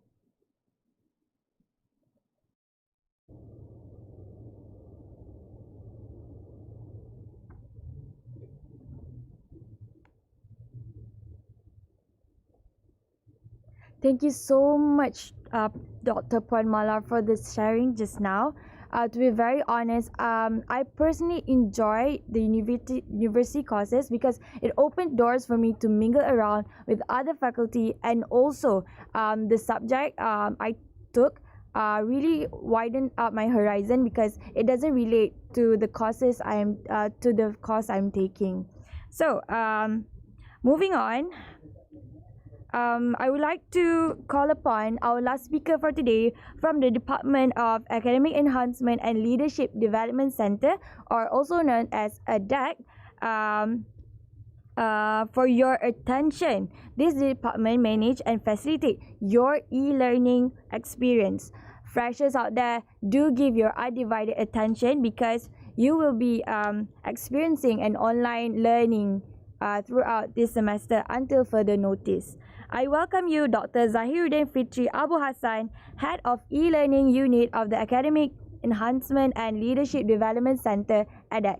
Thank you so much, Dr. Puan Mala, for this sharing just now. To be very honest, I personally enjoy the university courses because it opened doors for me to mingle around with other faculty, and also the subject I took really widened up my horizon because it doesn't relate to the courses to the course I'm taking. So moving on. I would like to call upon our last speaker for today from the Department of Academic Enhancement and Leadership Development Center, or also known as ADEC. For your attention, this department manage and facilitate your e-learning experience. Freshers out there, do give your undivided attention because you will be experiencing an online learning throughout this semester until further notice. I welcome you, Dr. Zahiruddin Fitri Abu Hassan, Head of E-Learning Unit of the Academic Enhancement and Leadership Development Center, ADEC.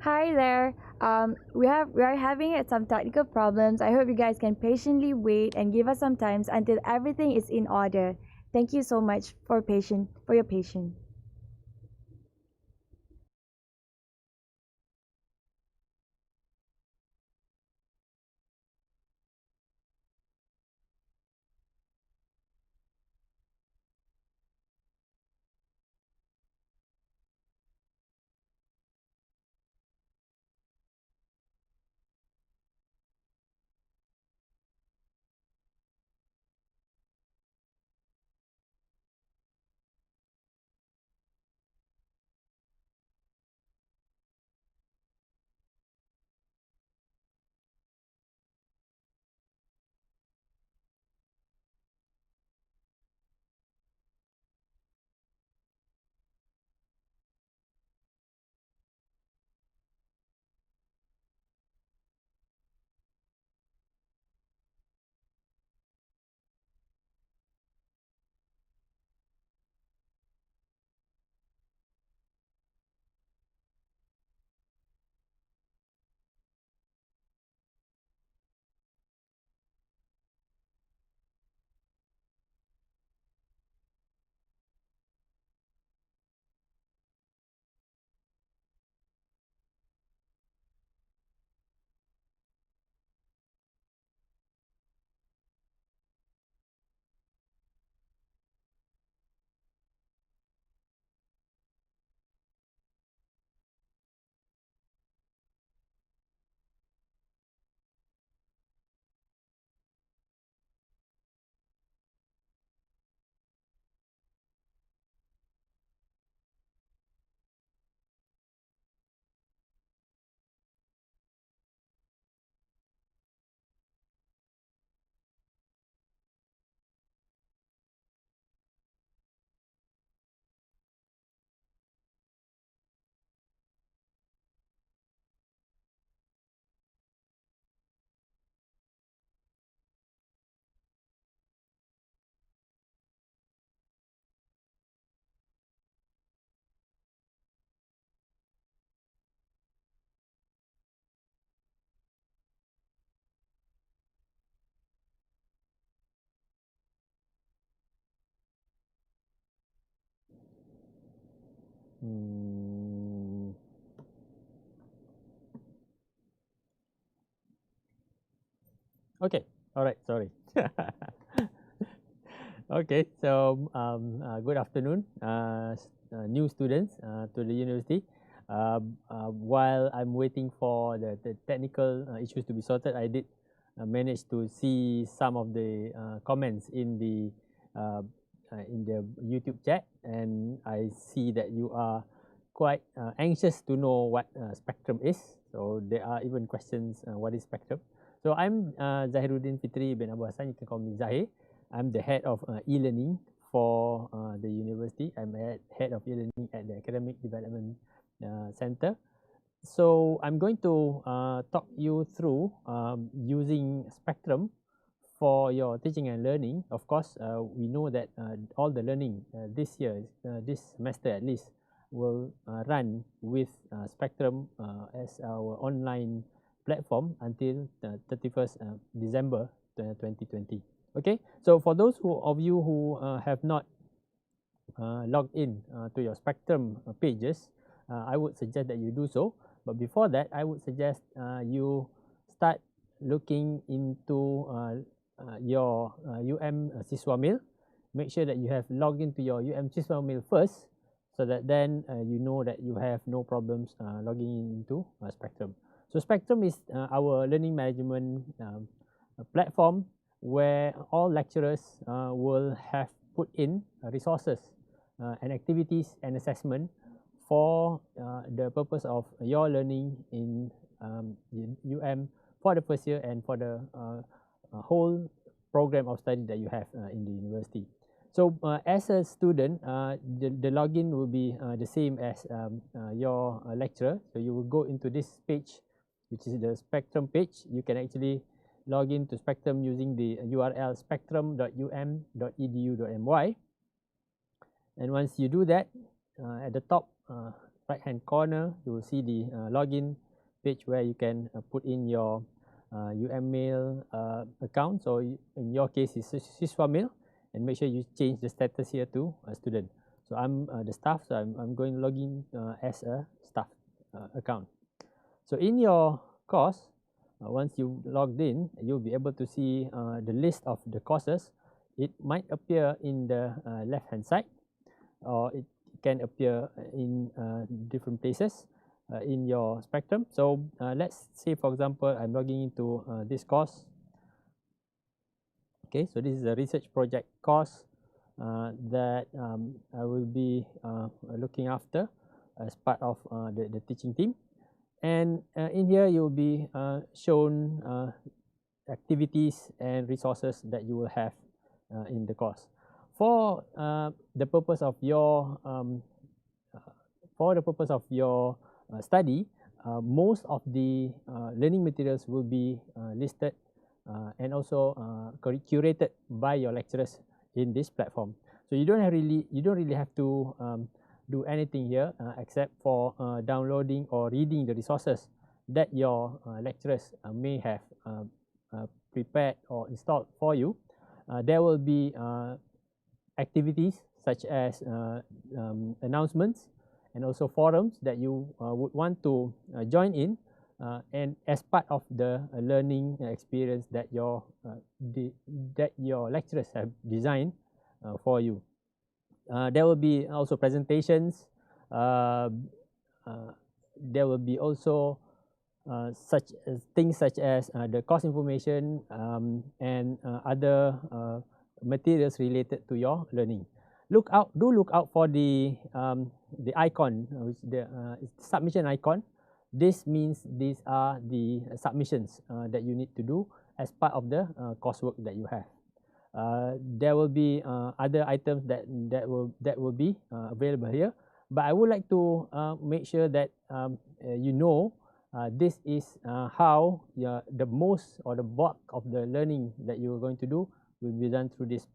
Hi there. We are having some technical problems. I hope you guys can patiently wait and give us some time until everything is in order. Thank you so much for your patience. Okay, all right, sorry. Okay, so good afternoon, new students to the university. While I'm waiting for the technical issues to be sorted, I did manage to see some of the comments uh, in the YouTube chat, and I see that you are quite anxious to know what spectrum is. So there are even questions, what is spectrum? So I'm Zahiruddin Fitri bin Abu Hassan. You can call me Zahir. I'm the head of e-learning for the university. I'm head of e-learning at the Academic Development Center. So I'm going to talk you through using Spectrum for your teaching and learning. Of course, we know that all the learning this year, this semester at least, will run with Spectrum as our online platform until 31st December 2020. Okay, so for those of you who have not logged in to your Spectrum pages, I would suggest that you do so. But before that, I would suggest you start looking into your Siswa Mail. Make sure that you have logged into your Siswa Mail first, so that then you know that you have no problems logging into Spectrum. So Spectrum is our learning management platform where all lecturers will have put in resources and activities and assessment for the purpose of your learning in for the first year and for the whole program of study that you have in the university. So as a student, the login will be the same as your lecturer. So you will go into this page, which is the Spectrum page. You can actually log in to Spectrum using the URL spectrum.um.edu.my. And once you do that, at the top right hand corner, you will see the login page where you can put in your UM Mail account. So in your case, it's Siswa Mail. and make sure you change the status here to a student. So I'm the staff, so I'm going to log in as a staff account. So in your course, once you logged in, you'll be able to see the list of the courses. It might appear in the left hand side, or it can appear in different places in your spectrum. So let's say, for example, I'm logging into this course. Okay, so this is a research project course that I will be looking after as part of the teaching team. And in here, you'll be shown activities and resources that you will have in the course. For the purpose of your study, most of the learning materials will be listed and also curated by your lecturers in this platform. So you don't really have to do anything here except for downloading or reading the resources that your lecturers may have prepared or installed for you. There will be activities such as announcements and also forums that you would want to join in, and as part of the learning experience that your lecturers have designed for you. There will be also presentations. There will be also things such as the course information and other materials related to your learning. Do look out for the icon, which the submission icon. This means these are the submissions that you need to do as part of the coursework that you have. There will be other items that will be available here, but I would like to make sure that you know this is how the most or the bulk of the learning that you are going to do will be done through this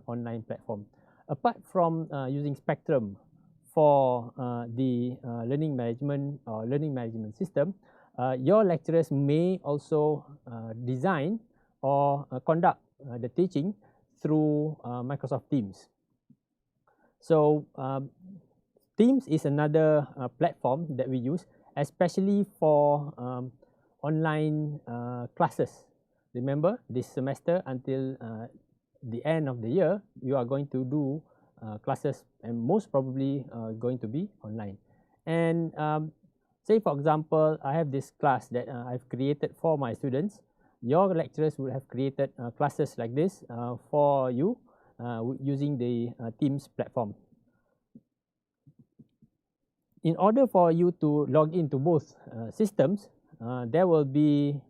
online platform. Apart from using Spectrum for the learning management system, your lecturers may also design or conduct the teaching through Microsoft Teams. So Teams is another platform that we use, especially for online classes. Remember, this semester until the end of the year, you are going to do classes, and most probably going to be online. And say, for example, I have this class that I've created for my students. Your lecturers would have created classes like this for you using the Teams platform. In order for you to log into both systems, there will be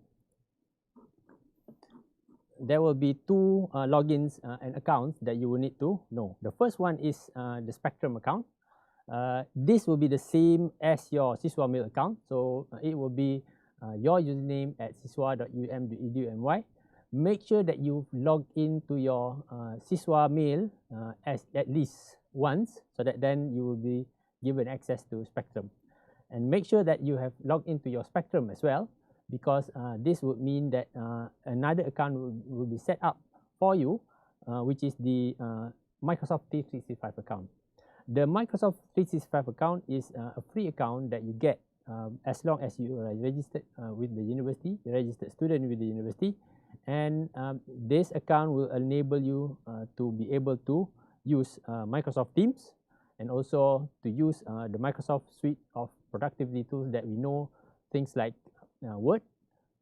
two logins and accounts that you will need to know. The first one is the Spectrum account. This will be the same as your CISWA mail account, so it will be your username at siswa.um.edu.my. Make sure that you log into your CISWA mail at least once, so that then you will be given access to Spectrum. And make sure that you have logged into your Spectrum as well, because this would mean that another account will be set up for you, which is the Microsoft 365 account. The Microsoft 365 account is a free account that you get as long as you are registered with the university, registered student with the university, and this account will enable you to be able to use Microsoft Teams, and also to use the Microsoft suite of productivity tools that we know, things like Word,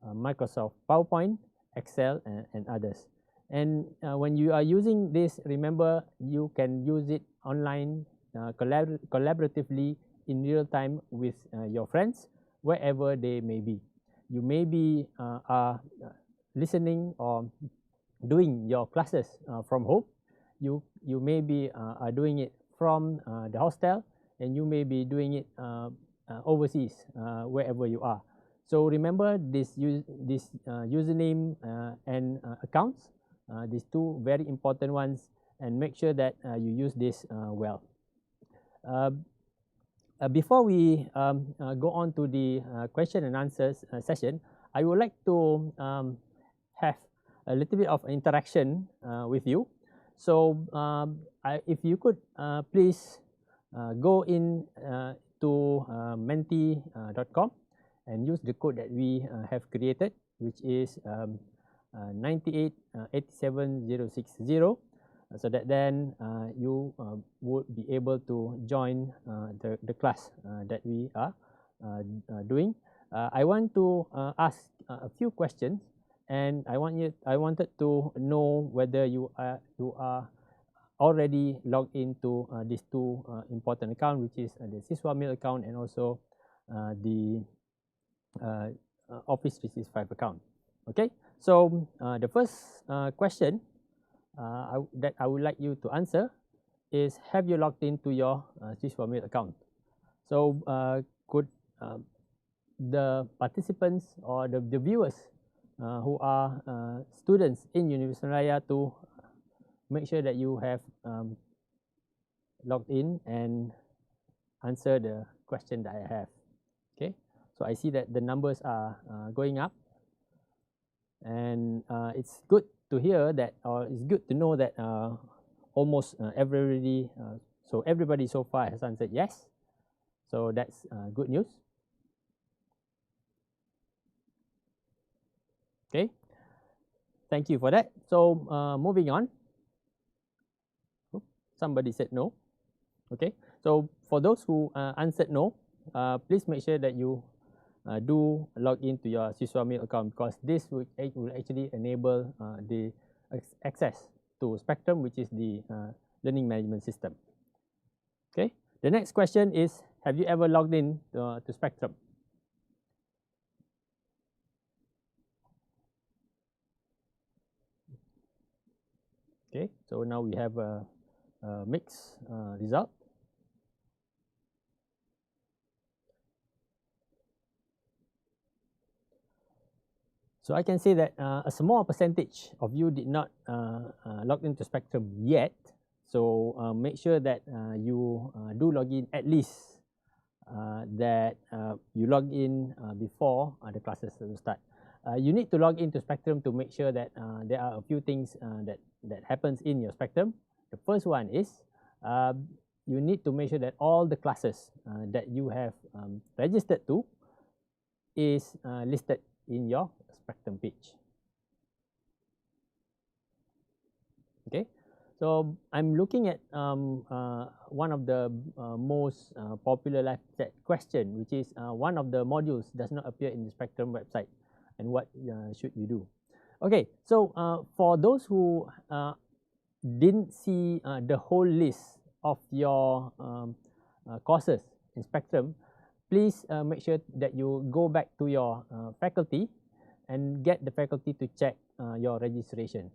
Microsoft PowerPoint, Excel, and others. And when you are using this, remember, you can use it online collaboratively in real time with your friends, wherever they may be. You may be listening or doing your classes from home. You may be doing it from the hostel, and you may be doing it overseas, wherever you are. So remember this username and accounts, these two very important ones, and make sure that you use this well. Before we go on to the question and answers session, I would like to have a little bit of interaction with you. So if you could please go in to menti.com and use the code that we have created, which is 9887060, so that then you would be able to join the class that we are doing. I want to ask a few questions, and I wanted to know whether you are already logged into these two important accounts, which is the Siswa Mail account and also the Office 365 account. Okay, so the first question that I would like you to answer is, have you logged into your Siswa Mail account? So could the participants or the viewers who are students in University Raya to make sure that you have logged in and answer the question that I have. Okay, so I see that the numbers are going up, and it's good to hear that, or it's good to know that almost everybody so far has answered yes. So that's good news. Okay, thank you for that. So moving on. Somebody said no. Okay, so for those who answered no, please make sure that you do log into your Siswa Mail account, because this will actually enable the access to Spectrum, which is the learning management system. Okay, the next question is, have you ever logged in to Spectrum? Okay, so now we have a mixed result. So I can say that a small percentage of you did not log into Spectrum yet. So make sure that you do log in, at least that you log in before the classes will start. You need to log into Spectrum to make sure that there are a few things that happens in your Spectrum. The first one is you need to make sure that all the classes that you have registered to is listed in your Spectrum page. Okay, so I'm looking at one of the most popular live chat question, which is one of the modules does not appear in the Spectrum website, and what should you do? Okay, so for those who didn't see the whole list of your courses in Spectrum, please make sure that you go back to your faculty and get the faculty to check your registration.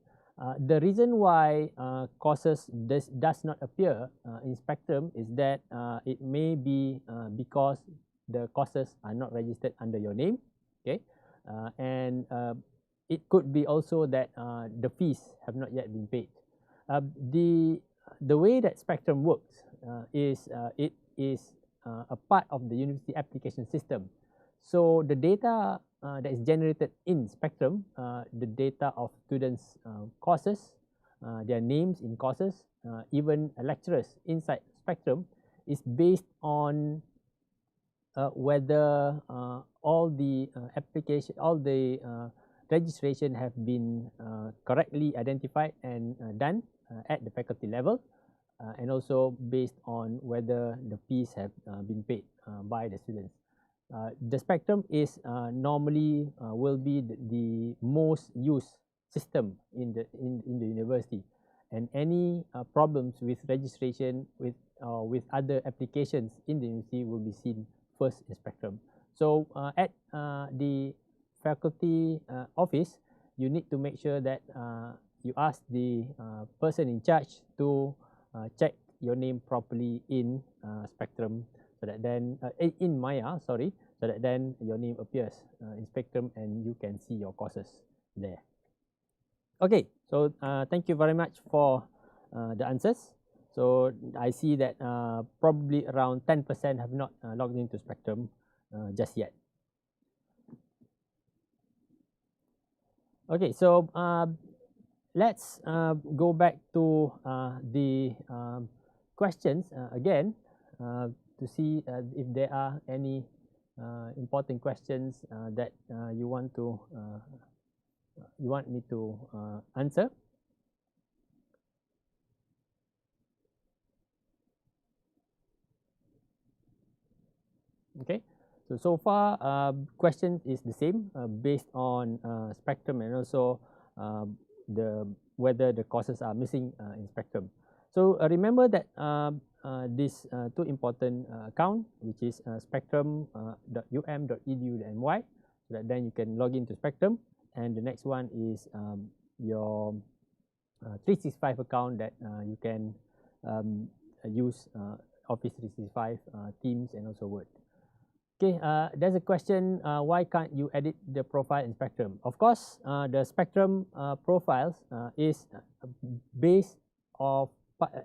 The reason why courses does not appear in Spectrum is that it may be because the courses are not registered under your name. Okay, and it could be also that the fees have not yet been paid. The way that Spectrum works is it is a part of the university application system. So the data that is generated in Spectrum, the data of students' courses, their names in courses, even lecturers inside Spectrum, is based on whether all the registration have been correctly identified and done at the faculty level, and also based on whether the fees have been paid by the students. The Spectrum is normally will be the most used system in the university, and any problems with registration with other applications in the university will be seen first in Spectrum. So at the faculty office, you need to make sure that you ask the person in charge to check your name properly in Spectrum, so that then in Maya, sorry, so that then your name appears in Spectrum and you can see your courses there. Okay, so thank you very much for the answers. So I see that probably around 10% have not logged into Spectrum just yet. Okay, so let's go back to the questions again to see if there are any important questions that you want me to answer. Okay, so far question is the same based on spectrum and also whether the courses are missing in spectrum. So remember that these two important account, which is spectrum.um.edu.my, so that then you can log into Spectrum, and the next one is your 365 account that you can use Office 365, Teams, and also Word. Okay, there's a question, why can't you edit the profile in Spectrum? Of course, the Spectrum profiles is based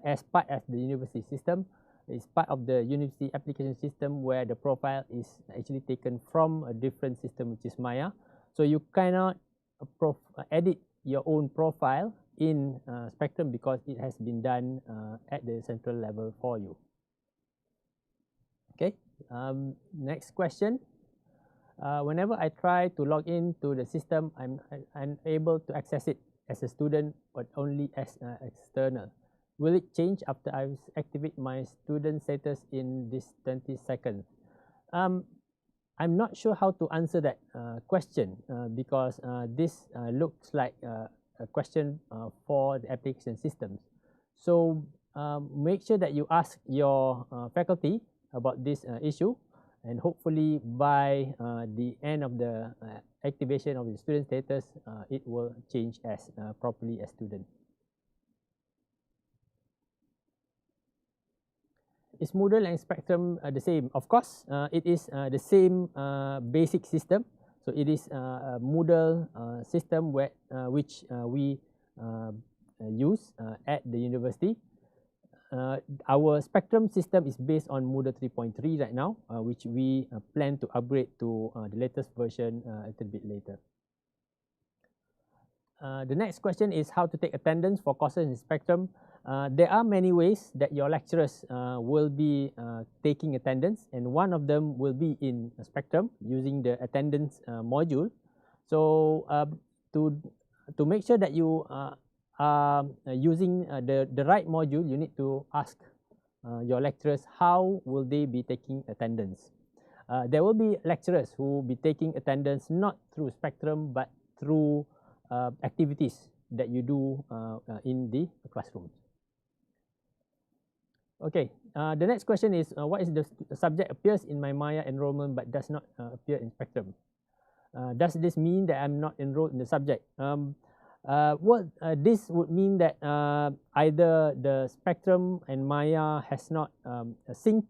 as part of the university system. It's part of the university application system where the profile is actually taken from a different system, which is Maya. So you cannot edit your own profile in Spectrum because it has been done at the central level for you. Okay. Next question. Whenever I try to log in to the system, I'm unable to access it as a student, but only as external. Will it change after I activate my student status in this 20 seconds? I'm not sure how to answer that question because this looks like a question for the application systems. So make sure that you ask your faculty about this issue, and hopefully by the end of the activation of the student status, it will change as properly as student. Is Moodle and Spectrum the same? Of course, it is the same basic system. So it is a Moodle system which we use at the university. Our Spectrum system is based on Moodle 3.3 right now, which we plan to upgrade to the latest version a little bit later. The next question is how to take attendance for courses in Spectrum. There are many ways that your lecturers will be taking attendance, and one of them will be in Spectrum using the attendance module. So to make sure that you using the right module, you need to ask your lecturers how will they be taking attendance. There will be lecturers who will be taking attendance not through Spectrum but through activities that you do in the classroom. Okay, the next question is what is the subject appears in my Maya enrollment but does not appear in Spectrum? Does this mean that I'm not enrolled in the subject? This would mean that either the Spectrum and Maya has not synced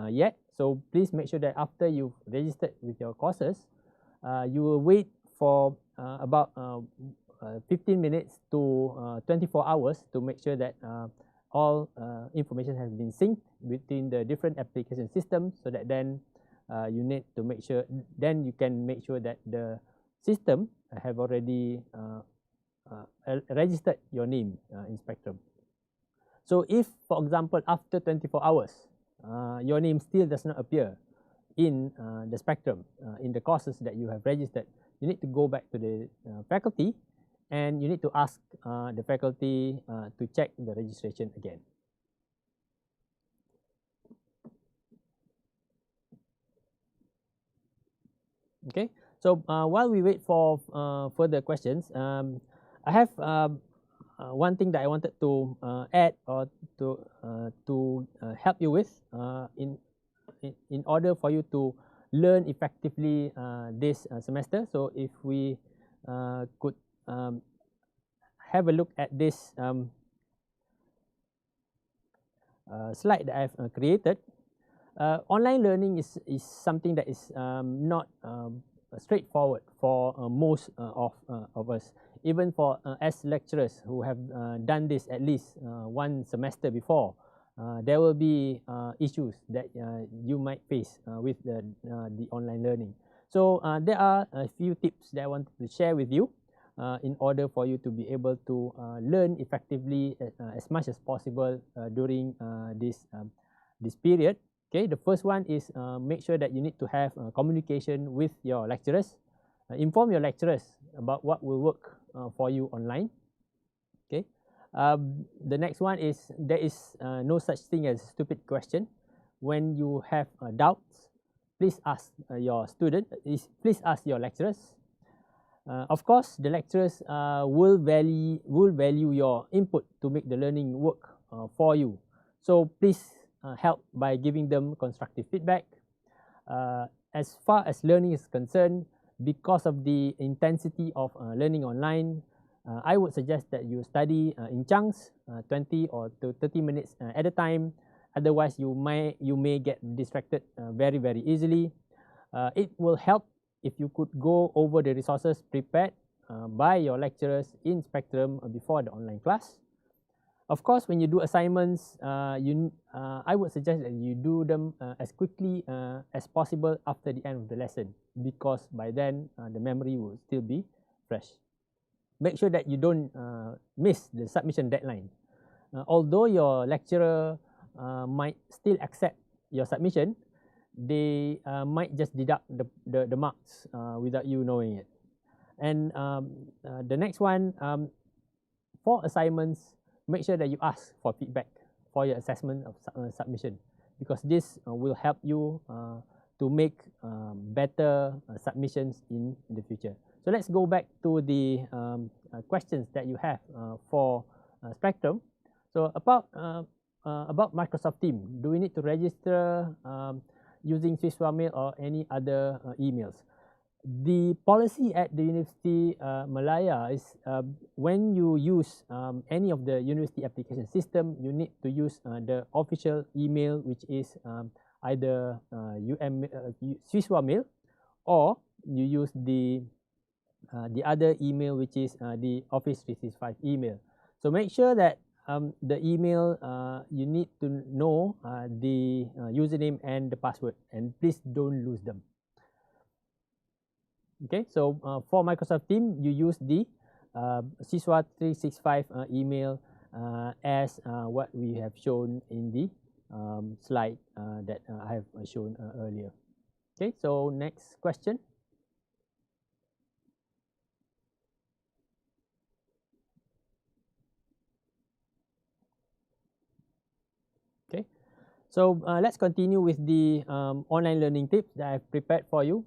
yet. So please make sure that after you've registered with your courses, you will wait for about 15 minutes to 24 hours to make sure that all information has been synced between the different application systems, so that then you need to make sure, then you can make sure that the system have already registered your name in Spectrum. So if, for example, after 24 hours, your name still does not appear in the Spectrum, in the courses that you have registered, you need to go back to the faculty, and you need to ask the faculty to check the registration again. Okay, so while we wait for further questions, I have one thing that I wanted to add or to help you with in order for you to learn effectively this semester. So if we could have a look at this slide that I've created. Online learning is something that is not straightforward for most of us. Even for as lecturers who have done this at least one semester before, there will be issues that you might face with the online learning. So there are a few tips that I want to share with you. in order for you to be able to learn effectively as much as possible during this period. Okay, the first one is make sure that you need to have communication with your lecturers. Inform your lecturers about what will work for you online. Okay, the next one is there is no such thing as stupid question. When you have doubts, please ask your please ask your lecturers. Of course, the lecturers will value your input to make the learning work for you. So please help by giving them constructive feedback. As far as learning is concerned, because of the intensity of learning online, I would suggest that you study in chunks, 20 or to 30 minutes at a time. Otherwise, you may get distracted very easily. It will help if you could go over the resources prepared by your lecturers in Spectrum before the online class. Of course, when you do assignments, I would suggest that you do them as quickly as possible after the end of the lesson, because by then the memory will still be fresh. Make sure that you don't miss the submission deadline. Although your lecturer might still accept your submission, they might just deduct the marks without you knowing it. And the next one, for assignments, make sure that you ask for feedback for your assessment of submission, because this will help you to make better submissions in the future. So let's go back to the questions that you have for Spectrum. So about Microsoft Teams, do we need to register using SwissWaMail or any other emails? The policy at the University Malaya is when you use any of the university application system, you need to use the official email, which is either SwissWaMail, or you use the other email, which is the Office 365 email. So make sure that the email, you need to know the username and the password, and please don't lose them. Okay, so for Microsoft Teams, you use the SISWA 365 email as what we have shown in the slide that I have shown earlier. Okay, so next question. Okay, so let's continue with the online learning tips that I've prepared for you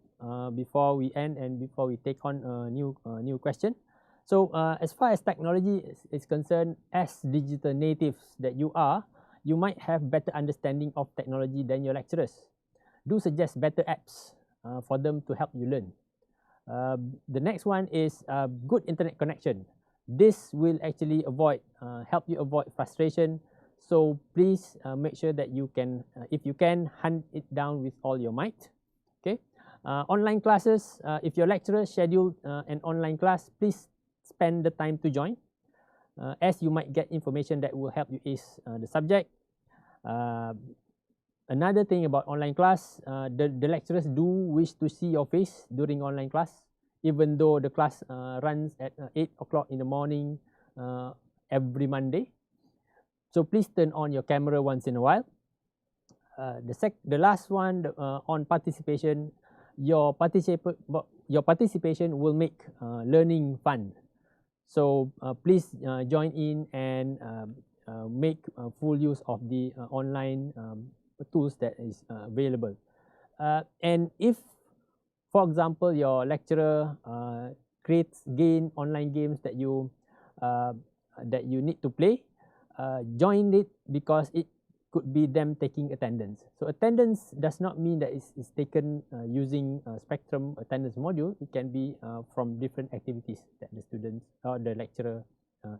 before we end and before we take on a new question. So as far as technology is concerned, as digital natives that you are, you might have better understanding of technology than your lecturers. Do suggest better apps for them to help you learn. The next one is good internet connection. This will actually help you avoid frustration. So please make sure that you can, if you can, hunt it down with all your might. Okay. Online classes, if your lecturer scheduled an online class, please spend the time to join, as you might get information that will help you ace the subject. Another thing about online class, the lecturers do wish to see your face during online class, even though the class runs at 8 o'clock in the morning every Monday. So please turn on your camera once in a while. The last one on participation, your participation will make learning fun. So please join in and make full use of the online tools that is available. And if, for example, your lecturer creates online games that you need to play, join it, because it could be them taking attendance. So attendance does not mean that it's taken using Spectrum attendance module. It can be from different activities that the students or the lecturer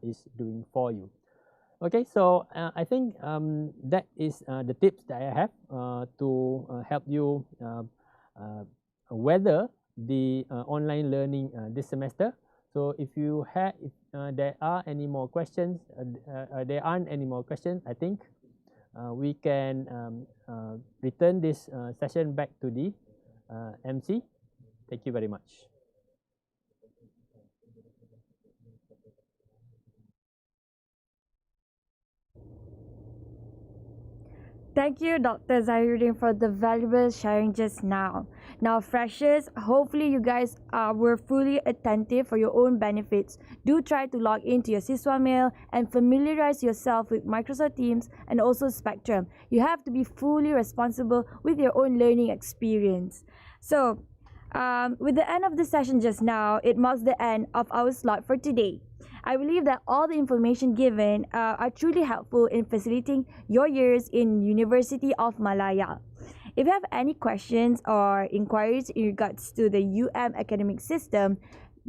is doing for you. Okay, so I think that is the tips that I have to help you weather the online learning this semester. So if there are any more questions, there aren't any more questions, I think we can return this session back to the MC. Thank you very much. Thank you, Dr. Zahiruddin, for the valuable sharing just now. Now, freshers, hopefully you guys were fully attentive for your own benefits. Do try to log into your Siswa mail and familiarize yourself with Microsoft Teams and also Spectrum. You have to be fully responsible with your own learning experience. So, with the end of the session just now, it marks the end of our slot for today. I believe that all the information given are truly helpful in facilitating your years in University of Malaya. If you have any questions or inquiries in regards to the academic system,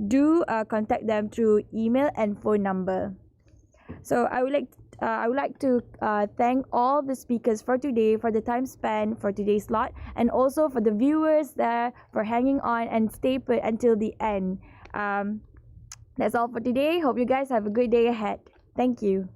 do contact them through email and phone number. So I would like to thank all the speakers for today for the time spent for today's slot, and also for the viewers there for hanging on and stay put until the end. That's all for today. Hope you guys have a good day ahead. Thank you.